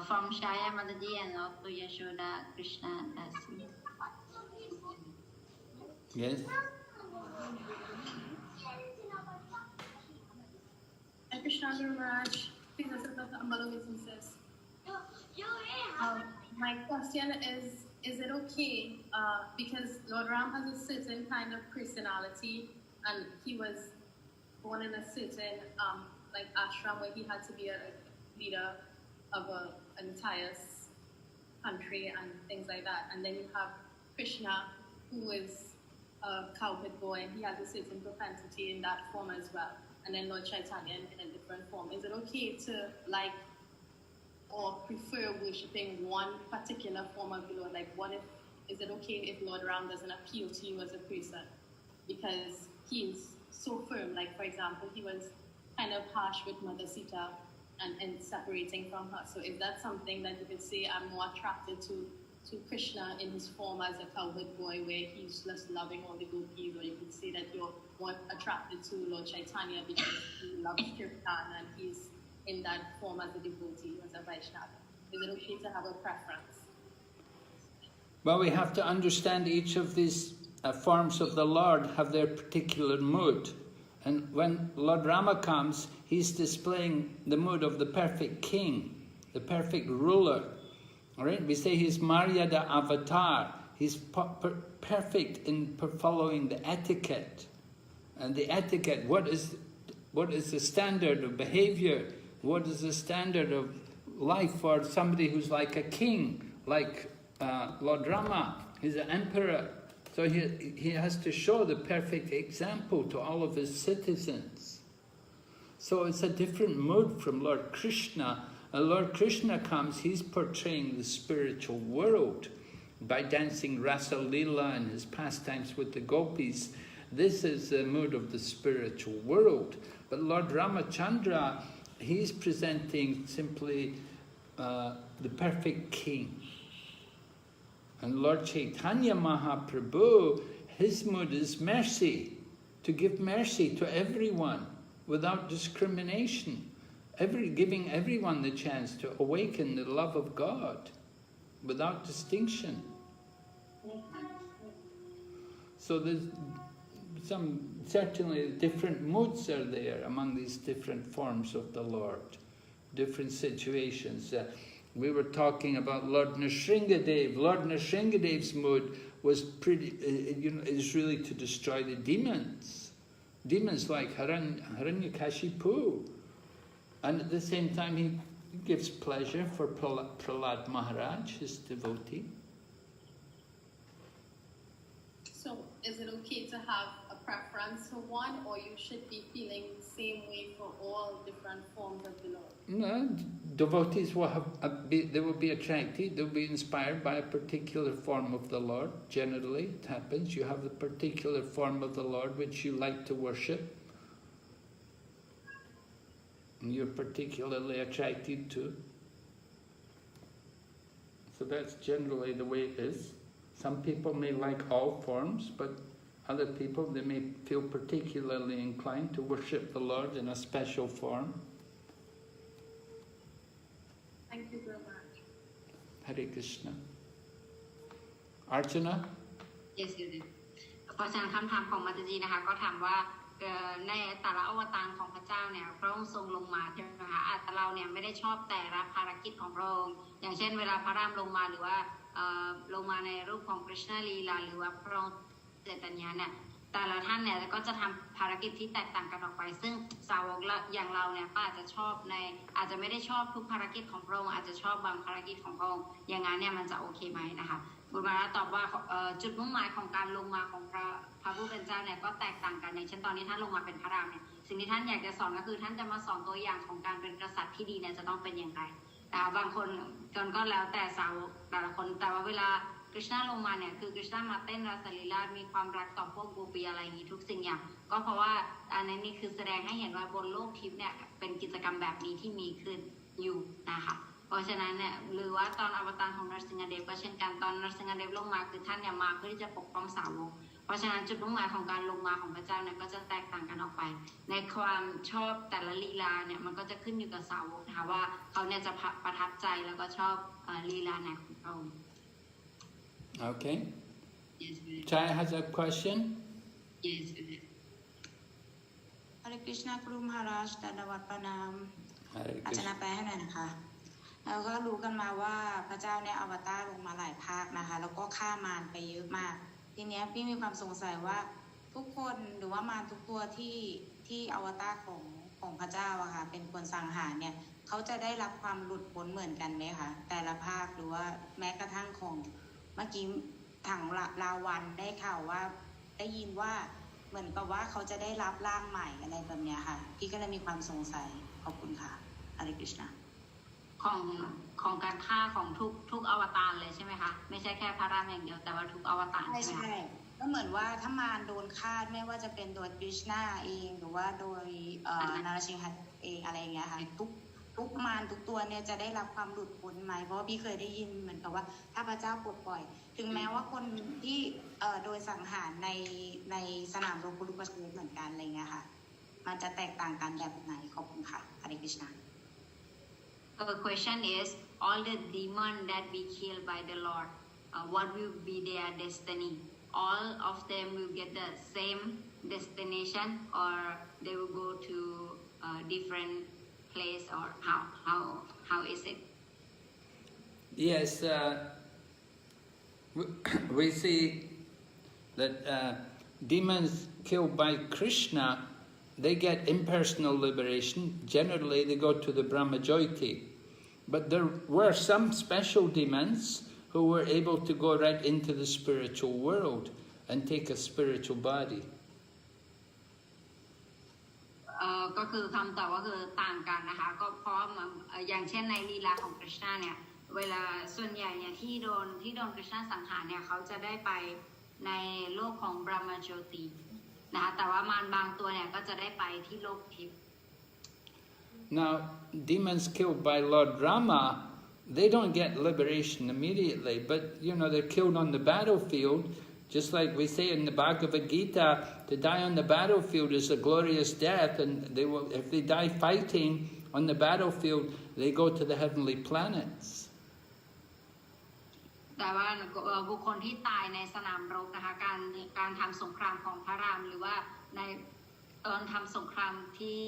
from Shaya Mataji and also Yashoda Krishna Dasi. Yes? Krishna Maharaj, please accept the Ambalo businesses. My question is it okay, because Lord Ram has a certain kind of personality and he was born in a certain like ashram where he had to be a leader of an entire country and things like that. And then you have Krishna, who is a cowherd boy, and he has a certain propensity in that form as well. And then Lord Chaitanya in a different form. Is it okay to like or prefer worshipping one particular form of the Lord? Like, is it okay if Lord Ram doesn't appeal to you as a person? Because he's so firm. Like, for example, he was kind of harsh with Mother Sita and separating from her. So is that something that you could say I'm more attracted to Krishna in his form as a cowherd boy where he's just loving all the gopis, or you could say that you're more attracted to Lord Chaitanya because he loves Kirtan and he's in that form as a devotee, as a Vaishnava? Is it okay to have a preference? Well, we have to understand each of these forms of the Lord have their particular mood. And when Lord Rama comes, he's displaying the mood of the perfect king, the perfect ruler. All right? We say he's Maryada avatar. He's perfect in following the etiquette. And the etiquette, what is the standard of behavior? What is the standard of life for somebody who's like a king, like Lord Rama? He's an emperor. So he has to show the perfect example to all of his citizens. So it's a different mood from Lord Krishna. And Lord Krishna comes, he's portraying the spiritual world by dancing Rasa Leela and his pastimes with the gopis. This is the mood of the spiritual world. But Lord Ramachandra, he's presenting simply the perfect king. And Lord Chaitanya Mahaprabhu, his mood is mercy, to give mercy to everyone without discrimination, giving everyone the chance to awaken the love of God without distinction. So there's certainly different moods are there among these different forms of the Lord, different situations. We were talking about Lord Nrsingadev. Lord Nrsingadev's mood was is really to destroy the demons. Demons like Hiranyakashipu. And at the same time, he gives pleasure for Prahlad Maharaj, his devotee. So is it okay to have a preference for one, or you should be feeling the same way for all different forms of the Lord? No, devotees will they will be attracted, they'll be inspired by a particular form of the Lord. Generally, it happens. You have a particular form of the Lord which you like to worship. And you're particularly attracted to. So that's generally the way it is. Some people may like all forms, but other people, they may feel particularly inclined to worship the Lord in a special form. Thank you very much. Hare Krishna. Archana? Yes, yes. เพราะฉะนั้นคำถามของมัตจีนะคะก็ถามว่า ในแต่ละอวตารของพระเจ้าเนี่ยพระองค์ทรงลงมาใช่ไหมคะแต่เราเนี่ยไม่ได้ชอบแต่ละภารกิจของพระองค์อย่างเช่นเวลาพระรามลงมาหรือว่าลงมาในรูปของกฤษณลีลาหรือว่าพระองค์เจตญาเนี่ยแต่ละท่านเนี่ยก็จะทำภารกิจที่แตกต่างกันออกไปซึ่งสาวกอย่างเราเนี่ยก็อาจจะชอบอาจจะไม่ได้ชอบทุกภารกิจของพระองค์อาจจะชอบบางภารกิจของพระองค์อย่างนั้นเนี่ยมันจะโอเคไหมนะคะบุญมาตอบว่าจุดมุ่งหมายของการลงมาของพระผู้เป็นเจ้าเนี่ยก็แตกต่างกันอย่างเช่นตอนนี้ท่านลงมาเป็นพระรามเนี่ยสิ่งที่ท่านอยากจะสอนก็คือท่านจะมาสอนตัวอย่างของการเป็นกษัตริย์ที่ดีเนี่ยจะต้องเป็นอย่างไรบางคนก็แล้วแต่สาวกแต่ละคนแต่ว่าเวลากฤษณะลงมาเนี่ยคือกฤษณะมาเต้นราสลีลามีความรักต่อพวกโกปีอะไรอย่างนี้ทุกสิ่งอย่างก็เพราะว่าอันนี้นี่คือแสดงให้เห็นว่าบนโลกทิพย์เนี่ยเป็นกิจกรรมแบบนี้ที่มีขึ้นอยู่นะคะเพราะฉะนั้นเนี่ยหรือว่าตอนอวตารของนรสิงหเดชก็เช่นกันตอนนรสิงหเดชลงมาคือท่านเนี่ยมาเพื่อที่จะปกป้องสาวกเพราะฉะนั้นจุดมุ่งหมายของการลงมาของพระเจ้าเนี่ยก็จะแตกต่างกันออกไปในความชอบแต่ละลีลาเนี่ยมันก็จะขึ้นอยู่กับสาวกนะคะว่าเขาเนี่ยจะประทับใจแล้วก็ชอบลีลาไหนของพระองค์ Okay. Yes, Chai has a question. yes. Hare Krishna ครูมหาราชดานวัตรประนาม Hare อาจาร Krishna. ย์แปลให้หน่อยนะคะแล้วก็รู้กันมาว่าพระเจ้าเนี่ยอวตารลงมาหลายภาคนะคะแล้วก็ฆ่ามารไปเยอะมากทีเนี้ยพี่มีความสงสัยว่าทุกคนหรือว่ามารทุกตัวที่อวตารของพระเจ้าอะค่ะเป็นคนสังหารเนี่ยเขาจะได้รับความหลุดพ้นเหมือนกันไหมคะแต่ละภาคหรือว่าแม้กระทั่งของเมื่อกี้ถังลาวันได้ข่าวว่าได้ยินว่าเหมือนกับว่าเขาจะได้รับร่างใหม่อะไรแบบเนี้ยค่ะพี่ก็เลยมีความสงสัยขอบคุณค่ะหริกฤษณาของการฆ่าของทุกอวตารเลยใช่ไหมคะไม่ใช่แค่พระรามอย่างเดียวแต่ว่าทุกอวตารใช่ไหมคะก็เหมือนว่าถ้ามารโดนฆ่าไม่ว่าจะเป็นโดยกฤษณาเองหรือว่าโดยนารสิงหเองอะไรอย่างเงี้ยค่ะทุกมารทุกตัวเนี่ยจะได้รับความหลุดพ้นไหมเพราะว่าพี่เคยได้ยินเหมือนกับว่าถ้าพระเจ้าปลดปล่อยถึงแม้ว่าคนที่โดยสังหารในสนามรบบุรุษเหมือนกันอะไรเงี้ยค่ะมันจะแตกต่างกันแบบไหนขอบคุณค่ะหริกฤษณาThe question is, all the demons that we kill by the Lord, what will be their destiny? All of them will get the same destination, or they will go to a different place, or how is it? Yes, we see that demons killed by Krishna, they get impersonal liberation. Generally, they go to the Brahmajyoti. But there were some special demons who were able to go right into the spiritual world and take a spiritual body. ก็คือคำตอบก็คือต่างกันนะคะก็เพราะอย่างเช่นในลีลาของกฤษณะเนี่ยเวลาส่วนใหญ่เนี่ยที่โดนกฤษณะสังหารเนี่ยเขาจะได้ไปในโลกของบรหมโจตินะคะแต่ว่ามารบางตัวเนี่ยก็จะได้ไปที่โลกทิพย์ Now, demons killed by Lord Rama, they don't get liberation immediately, but they're killed on the battlefield. Just like we say in the Bhagavad Gita, to die on the battlefield is a glorious death, and if they die fighting on the battlefield, they go to the heavenly planets. แต่ว่าบุคคลที่ตายในสนามรบนะคะการทำสงครามของพระรามหรือว่าในตอนทำสงครามที่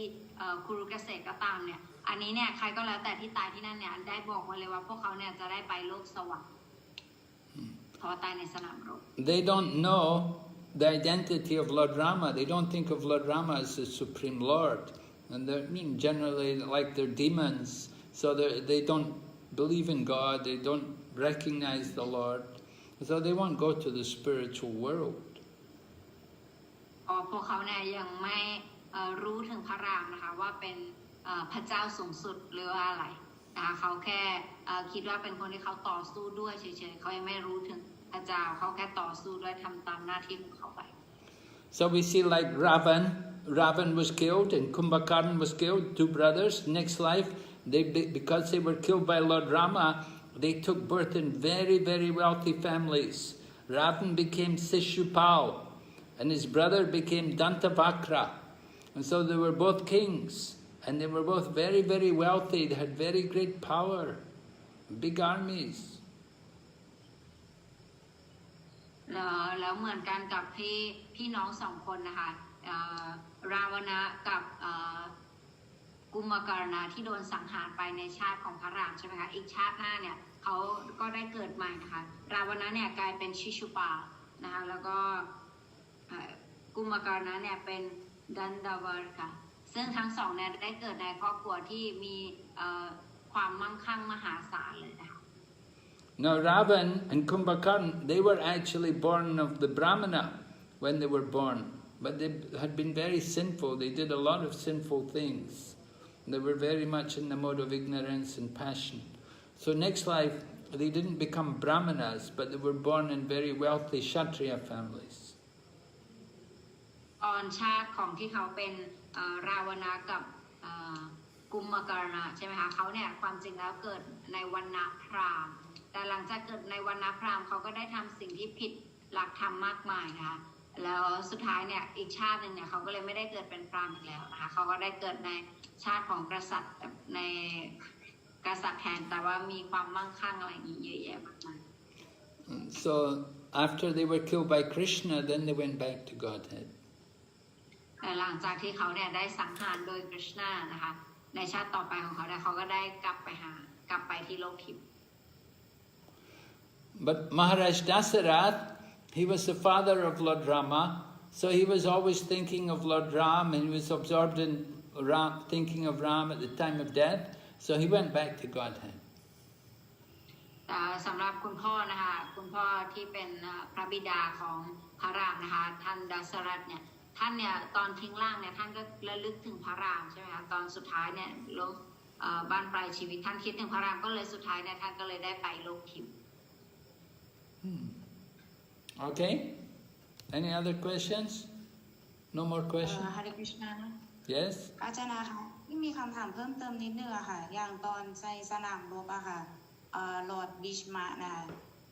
คุรุเกษตรก็ตามเนี่ยอันนี้เนี่ยใครก็แล้วแต่ที่ตายที่นั่นเนี่ยได้บอกมาเลยว่าพวกเขาเนี่ยจะได้ไปโลกสวรรค์เพราะตายในสนามรบ They don't know the identity of Lord Rama. They don't think of Lord Rama as the Supreme Lord. And they're generally like they're demons. So they don't believe in God. They don't recognize the Lord. So they won't go to the spiritual world. พวกเขาเนี่ยยังไม่รู้ถึงพระรามนะคะว่าเป็นพระเจ้าสูงสุดหรือว่าอะไรนะคะเขาแค่คิดว่าเป็นคนที่เขาต่อสู้ด้วยเฉยๆเขายังไม่รู้ถึงพระเจ้าเขาแค่ต่อสู้ด้วยทำตามหน้าที่ของเขาไป So we see like Ravan was killed and Kumbhakarna was killed, two brothers. Next life, because they were killed by Lord Rama, they took birth in very, very wealthy families. Ravan became Sishupal, and his brother became Dantavakra. And so they were both kings, and they were both very, very wealthy. They had very great power, big armies. แล้วเหมือนกันกับพี่น้องสองคนนะคะ ราวนะกับกุมการณะที่โดนสังหารไปในชาติของพระรามใช่ไหมคะอีกชาติหน้าเนี่ยเขาก็ได้เกิดใหม่นะคะราวนะเนี่ยกลายเป็นชิชุปานะคะแล้วก็กุมการณะเนี่ยเป็นดันดาวาร์ค่ะซึ่งทั้งสองเนี่ยได้เกิดในครอบครัวที่มีความมั่งคั่งมหาศาลเลยนะคะ Now Ravan and Kumbhakarna, they were actually born of the Brahmana when they were born, but they had been very sinful. They did a lot of sinful things. They were very much in the mode of ignorance and passion. So next life, they didn't become Brahmanas, but they were born in very wealthy Kshatriya families. ตอนชาติของที่เขาเป็นราวนะกับกุมการณะใช่ไหมคะเขาเนี่ยความจริงแล้วเกิดในวรรณะพราหมณ์แต่หลังจากเกิดในวรรณะพราหมณ์เขาก็ได้ทำสิ่งที่ผิดหลักธรรมมากมายนะคะแล้วสุดท้ายเนี่ยอีกชาติหนึ่งเนี่ยเขาก็เลยไม่ได้เกิดเป็นพราหมณ์อีกแล้วนะคะเขาก็ได้เกิดในชาติของกษัตริย์ในกษัตริย์แทนแต่ว่ามีความมั่งคั่งอะไรอย่างนี้เยอะแยะมากมาย So after they were killed by Krishna, then they went back to Godhead. แต่หลังจากที่เขาเนี่ยได้สังหารโดยกฤษณานะคะในชาติต่อไปของเขาเนี่ยเขาก็ได้กลับไปที่โลกทิพย์ But Maharaj Dasarath, he was the father of Lord Rama, so he was always thinking of Lord Ram, and he was absorbed in thinking of Ram at the time of death, so he went back to Godhead. แต่สำหรับคุณพ่อนะคะคุณพ่อที่เป็นพระบิดาของพระรามนะคะท่านดัสรัตเนี่ยท่านเนี่ยตอนทิ้งร่างเนี่ยท่านก็ระลึกถึงพระรามใช่ไหมคะตอนสุดท้ายเนี่ยโลกบ้านปลายชีวิตท่านคิดถึงพระรามก็เลยสุดท้ายเนี่ยท่านก็เลยได้ไปโลกทิพย์ Okay? Any other questions? No more questions? Hare Krishna Yes? อาจารย์นะคะที่มีคำถามเพิ่มเติมนิดนึงอะค่ะอย่างตอนในสนามรบอะค่ะลอร์ดบิชมานะคะ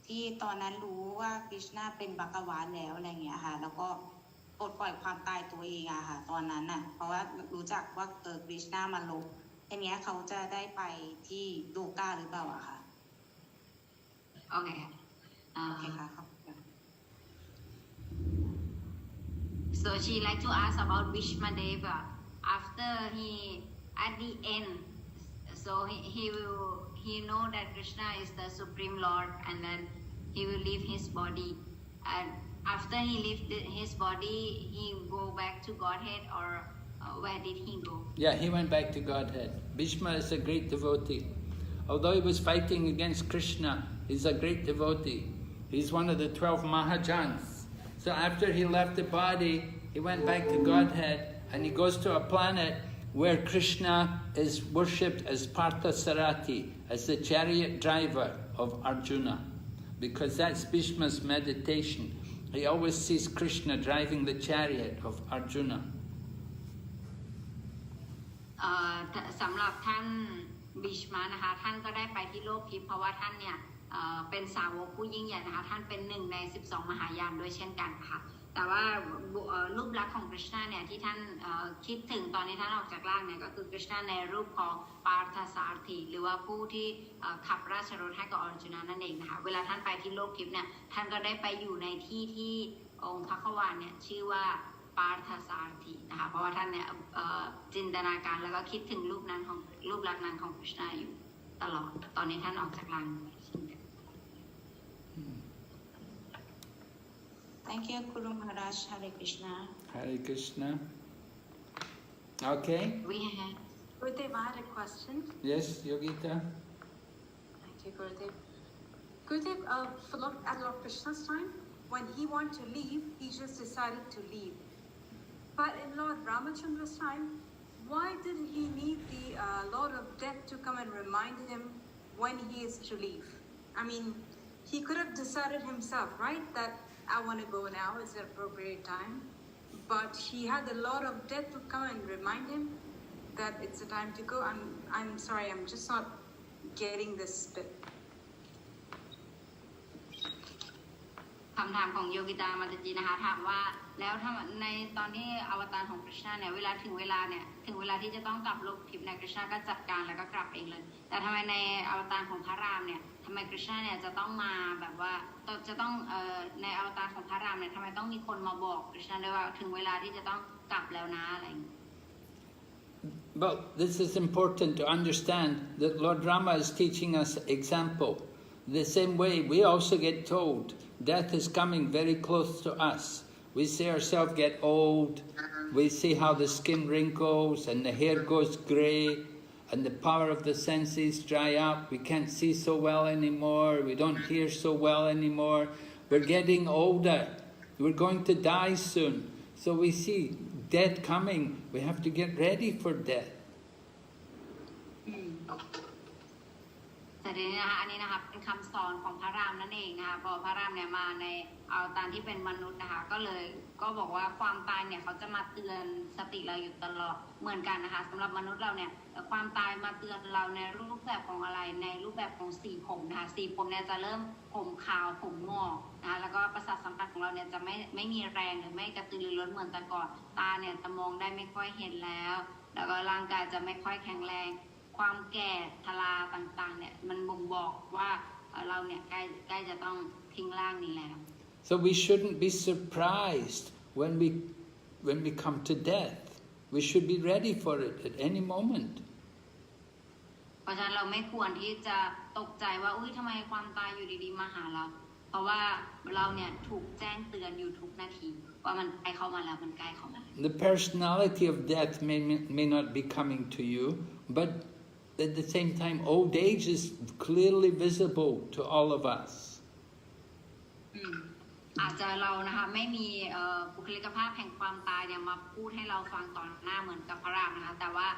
ที่ตอนนั้นรู้ว่าคริชนาเป็นบักวานแล้วอะไรเงี้ยค่ะแล้วก็ปลดปล่อยความตายตัวเองอะค่ะตอนนั้นน่ะเพราะว่ารู้จักว่าคริชนามาลบอันเนี้ยเขาจะได้ไปที่โลกาหรือเปล่าอะค่ะ โอเคค่ะ โอเคค่ะขอบคุณ So she like to ask about Vishmadeva after he at the end so he know that Krishna is the supreme Lord and then he will leave his body and after he leave his body he go back to Godhead or where did he go? Yeah, he went back to Godhead. Bhishma is a great devotee. Although he was fighting against Krishna, he's a great devotee. He's one of the 12 Mahajans. So after he left the body, he went back to Godhead and he goes to a planet where Krishna is worshipped as Parthasarati, as the chariot driver of Arjuna. Because that's Bhishma's meditation. He always sees Krishna driving the chariot of Arjuna. สำหรับท่านบิชมานะคะท่านก็ได้ไปที่โลกทิพย์เพราะว่าท่านเนี่ยเป็นสาวกผู้ยิ่งใหญ่นะคะท่านเป็นหนึ่งใน12มหายานด้วยเช่นกันค่ะแต่ว่ารูปลักษณ์ของกฤษณาเนี่ยที่ท่านคิดถึงตอนนี้ท่านออกจากร่างเนี่ยก็คือกฤษณาในรูปของปาร์ธสารัธีหรือว่าผู้ที่ขับราชรถให้กับอร์จุนนั่นเองนะคะเวลาท่านไปที่โลกทิพย์เนี่ยท่านก็ได้ไปอยู่ในที่ที่องค์พระขวานเนี่ยชื่อว่าปาร์ธสารัธีนะคะเพราะว่าท่านเนี่ยจินตนาการแล้วก็คิดถึงรูปลักษณ์นั้นของกฤษณาอยู่ตลอดตอนนี้ท่านออกจากร่าง Thank you, Guru Maharaj. Hare Krishna. Hare Krishna. Okay. We have Gurudev, I had a question. Yes, Yogita? Thank you, Gurudev. Gurudev, at Lord Krishna's time, when he wanted to leave, he just decided to leave. But in Lord Ramachandra's time, why did he need the Lord of Death to come and remind him when he is to leave? I mean, he could have decided himself, right, that I want to go now, it's the appropriate time. But he had the Lord of Death to come and remind him that it's the time to go. I'm sorry, I'm just not getting this bit. คำถามของโยกิตามาตจีนะคะถามว่าแล้วถ้าในตอนที่อวตารของคริชนาเนี่ยเวลาถึงเวลาที่จะต้องกลับโลกทิพย์เนี่ยคริชนาก็จัดการแล้วก็กลับเองเลยแต่ทำไมในอวตารของพระรามเนี่ยทำไมคริชนาเนี่ยจะต้องมาแบบว่าจะต้องในอวตารของพระรามเนี่ยทำไมต้องมีคนมาบอกคริชนาด้วยว่าถึงเวลาที่จะต้องกลับแล้วนะอะไรอย่างนี้ Well, this is important to understand that Lord Rama is teaching us example. The same way we also get told death is coming very close to us. We see ourselves get old, we see how the skin wrinkles and the hair goes grey and the power of the senses dry up. We can't see so well anymore, we don't hear so well anymore. We're getting older, we're going to die soon. So we see death coming, we have to get ready for death. แต่ทีนี้นะคะอันนี้นะคะเป็นคำสอนของพระรามนั่นเองนะคะพอพระรามเนี่ยมาในอวตารที่เป็นมนุษย์นะคะก็บอกว่าความตายเนี่ยเขาจะมาเตือนสติเราอยู่ตลอดเหมือนกันนะคะสำหรับมนุษย์เราเนี่ยความตายมาเตือนเราในรูปแบบของอะไรในรูปแบบของสีผมนะคะสีผมเนี่ยจะเริ่มผมขาวผมงอกนะคะแล้วก็ประสาทสัมผัสของเราเนี่ยจะไม่มีแรงหรือไม่กระตือรือร้นเหมือนแต่ก่อนตาเนี่ยจะมองได้ไม่ค่อยเห็นแล้วแล้วก็ร่างกายจะไม่ค่อยแข็งแรงความแก่ชราต่างๆเนี่ยมันบ่งบอกว่าเราเนี่ยใกล้จะต้องทิ้งร่างนี้แล้ว So we shouldn't be surprised when we come to death. We should be ready for it at any moment. เพราะฉะนั้นเราไม่ควรที่จะตกใจว่าอุ้ยทำไมความตายอยู่ดีๆมาหาเราเพราะว่าเราเนี่ยถูกแจ้งเตือนอยู่ทุกนาทีว่ามันใกล้เข้ามาแล้วมันใกล้เข้ามา The personality of death may not be coming to you, but at the same time, old age is clearly visible to all of us. อาจจะเรานะคะไม่มีบุคลิกภาพแห่งความตายเนี่ยมาพูดให้เราฟังตอนหน้าเหมือนกับพระรามนะคะแต่ว่า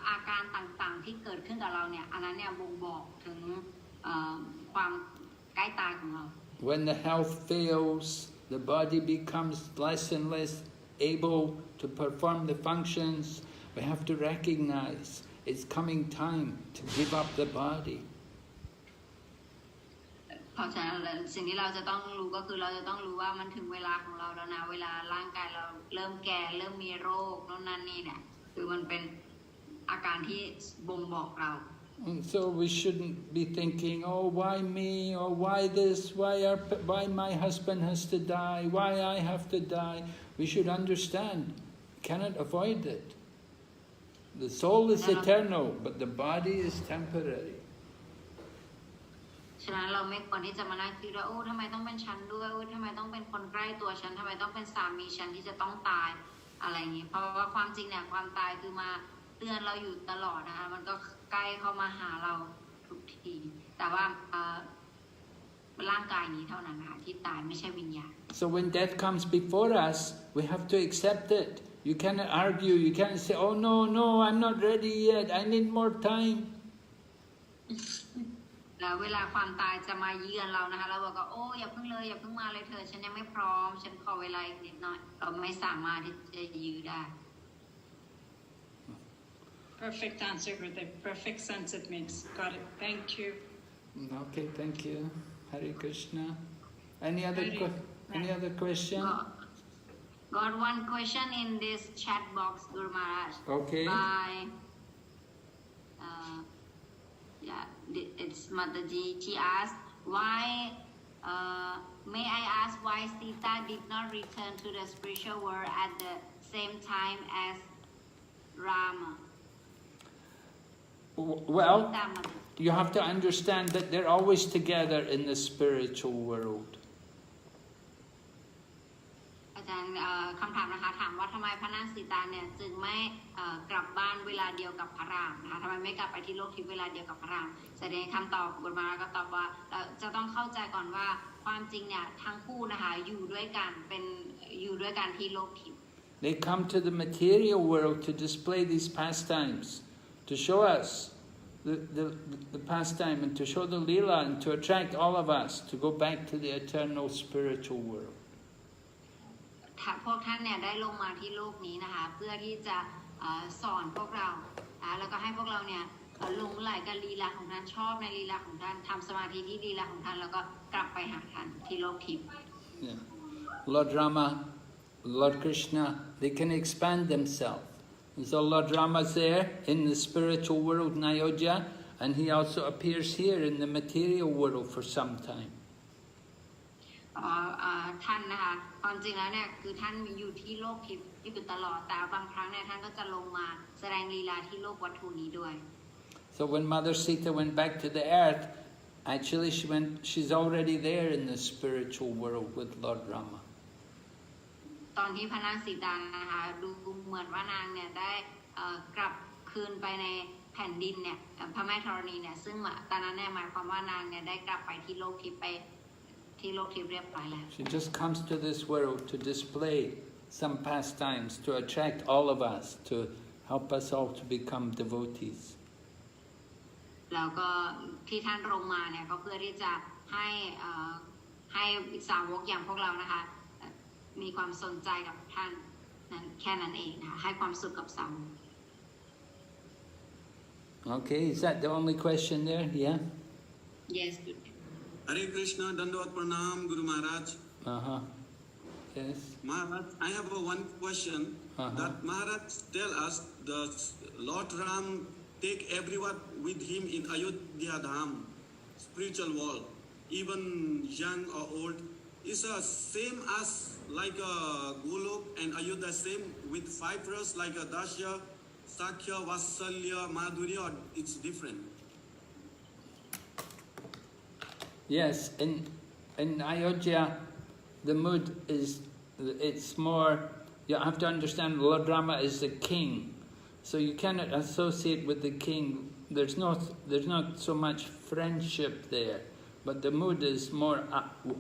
อาการต่างๆที่เกิดขึ้นกับเราเนี่ยอันนั้นเนี่ยบ่งบอกถึงความใกล้ตายของเรา When the health fails, the body becomes less and less able to perform the functions. We have to recognize it's coming time to give up the body. เพราะฉะนั้นสิ่งที่เราจะต้องรู้ก็คือเราจะต้องรู้ว่ามันถึงเวลาของเราแล้วนะเวลาร่างกายเราเริ่มแก่เริ่มมีโรคโน่นนั่นนี่เนี่ยคือมันเป็นอาการที่บ่งบอกเรา And so we shouldn't be thinking, oh, why me, or why this, why my husband has to die, why I have to die. We should understand, cannot avoid it. The soul is eternal, but the body is temporary. ฉะนั้นเราไม่ควรที่จะมานั่งคิดว่าโอ้ทำไมต้องเป็นฉันด้วยโอ้ทำไมต้องเป็นคนใกล้ตัวฉันทำไมต้องเป็นสามีฉันที่จะต้องตายอะไรอย่างนี้เพราะว่าความจริงเนี่ยความตายคือมาเตือนเราอยู่ตลอดนะคะมันก็ใกล้เข้ามาหาเราทุกทีแต่ว่าร่างกายนี้เท่านั้นนะคะที่ตายไม่ใช่วิญญาณ So when death comes before us, we have to accept it. You cannot argue, you can't say, oh no, I'm not ready yet, I need more time. แล้วเวลาความตายจะมาเยือนเรานะคะเราบอกว่าโอ้อย่าเพิ่งมาเลยเธอฉันยังไม่พร้อมฉันขอเวลาอีกนิดหน่อยเราไม่สามารถที่จะยื้อได้ Perfect answer, Gurudev. Perfect sense it makes. Got it. Thank you. Okay, thank you. Hare Krishna. Any other question? Got one question in this chat box, Guru Maharaj. Okay. It's Mataji. She asked, why, may I ask why Sita did not return to the spiritual world at the same time as Rama? Well, you have to understand that they're always together in the spiritual world. อาจารย์คำถามนะคะถามว่าทำไมพระนางสีตาเนี่ยจึงไม่กลับบ้านเวลาเดียวกับพระรามนะคะทำไมไม่กลับไปที่โลกทิพย์เวลาเดียวกับพระรามแสดงคำตอบบุตรมาก็ตอบว่าจะต้องเข้าใจก่อนว่าความจริงเนี่ยทั้งคู่นะคะอยู่ด้วยกันที่โลกทิพย์ They come to the material world to display these pastimes, to show us the pastime and to show the Leela and to attract all of us to go back to the eternal spiritual world. พวกท่านเนี่ยได้ลงมาที่โลกนี้นะคะเพื่อที่จะสอนพวกเราแล้วก็ให้พวกเราเนี่ย หลงไหลกับลีลาของท่านชอบในลีลาของท่านทำสมาธิที่ลีลาของท่านแล้วก็กลับไปหาท่านที่โลกทิพย์ Yeah. Lord Rama, Lord Krishna, they can expand themselves. So Lord Rama's there in the spiritual world in Ayodhya, and he also appears here in the material world for some time. ท่านนะคะความจริงแล้วเนี่ยคือท่านอยู่ที่โลกทิพย์อยู่ตลอดแต่บางครั้งเนี่ยท่านก็จะลงมาแสดงลีลาที่โลกวัตถุนี้ด้วย So when Mother Sita went back to the earth, actually she's already there in the spiritual world with Lord Rama. ตอนที่พระนางสีตานะคะดูเหมือนว่านางเนี่ยได้กลับคืนไปในแผ่นดินเนี่ยพระแม่ธรณีเนี่ยซึ่งตอนนั้นเนี่ยหมายความว่านางเนี่ยได้กลับไปที่โลกทิพย์ไปที่โลกทิพย์เรียบร้อยแล้ว She just comes to this world to display some pastimes, to attract all of us, to help us all to become devotees. แล้วก็ที่ท่านลงมาเนี่ยก็เพื่อที่จะให้สาวกอย่างพวกเรานะคะมีความสนใจกับท่านนั้นแค่นั้นเองนะคะให้ความสุขกับสาวก Okay, is that the only question there? Yeah? Yes. Hare Krishna, Dandavad Pranam, Guru Maharaj. Uh-huh. Yes. Maharaj, I have one question. That Maharaj tell us the Lord Ram take everyone with him in Ayodhya Dham, spiritual world, even young or old. Is same as like a Golok and Ayodhya same with 5 rasa like a Dasya, Sakhya, Vasalya, Madhurya, or it's different? Yes, in Ayodhya, the mood is, it's more, you have to understand Lord Rama is the king. So you cannot associate with the king. There's not so much friendship there. But the mood is more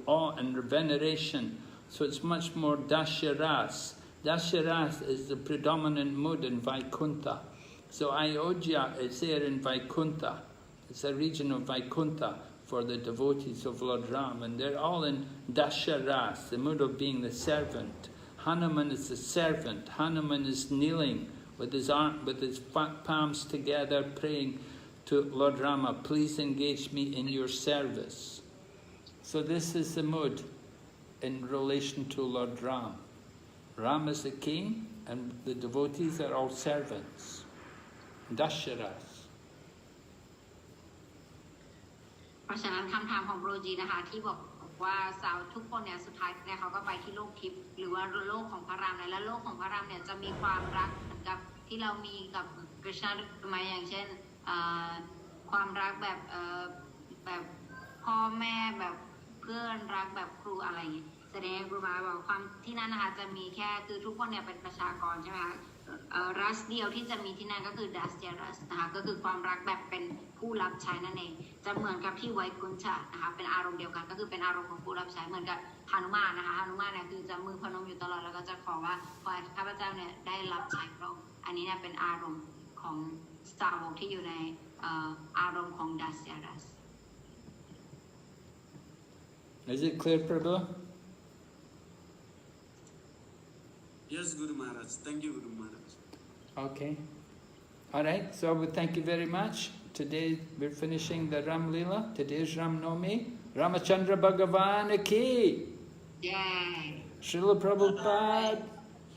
awe and veneration. So it's much more Dasharas. Dasharas is the predominant mood in Vaikuntha. So Ayodhya is there in Vaikuntha. It's a region of Vaikuntha for the devotees of Lord Ram. And they're all in Dasharas, the mood of being the servant. Hanuman is the servant. Hanuman is kneeling with his palms together, praying to Lord Rama, please engage me in your service. So this is the mood in relation to Lord Ram. Ram is the king and the devotees are all servants. Dasharas. เพราะฉะนั้นคำถามของโปรจีนะคะที่บอกว่าสาวทุกคนเนี่ยสุดท้ายเนี่ยเขาก็ไปที่โลกทิพย์หรือว่าโลกของพระรามและโลกของพระรามเนี่ยจะมีความรักเหมือนกับที่เรามีกับกฤษณะหรือไม่อย่างเช่นความรักแบบพ่อแม่แบบเพื่อนรักแบบครูอะไรอย่างเงี้ยแสดงครูมาบอกความที่นั่นนะคะจะมีแค่คือทุกคนเนี่ยเป็นประชากรใช่ไหมคะรัสเดียวที่จะมีที่นั่นก็คือดัสเจรัสนะคะก็คือความรักแบบเป็นผู้รับใช้นั่นเองจะเหมือนกับที่ไวกุนชะนะคะเป็นอารมณ์เดียวกันก็คือเป็นอารมณ์ของผู้รับใช้เหมือนกับหนุมานนะคะหนุมานเนี่ยคือจะมือพนมอยู่ตลอดแล้วก็จะขอว่าขอให้ข้าพเจ้าเนี่ยได้รับใช้พระองค์อันนี้เนี่ยเป็นอารมณ์ของสาวกที่อยู่ในอารมณ์ของดัสเจรัส Is it clear, Prabhu? Yes, Guru Maharaj. Thank you, Guru Maharaj. Okay. All right, so we thank you very much. Today we're finishing the Ram Leela. Today's Ram Navami. Ramachandra Bhagavan ki. Yay. Srila Prabhupada.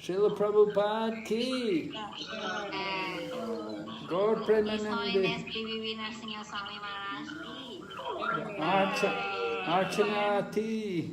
Srila Prabhupada ki. Gaur Premanande. Archana ti.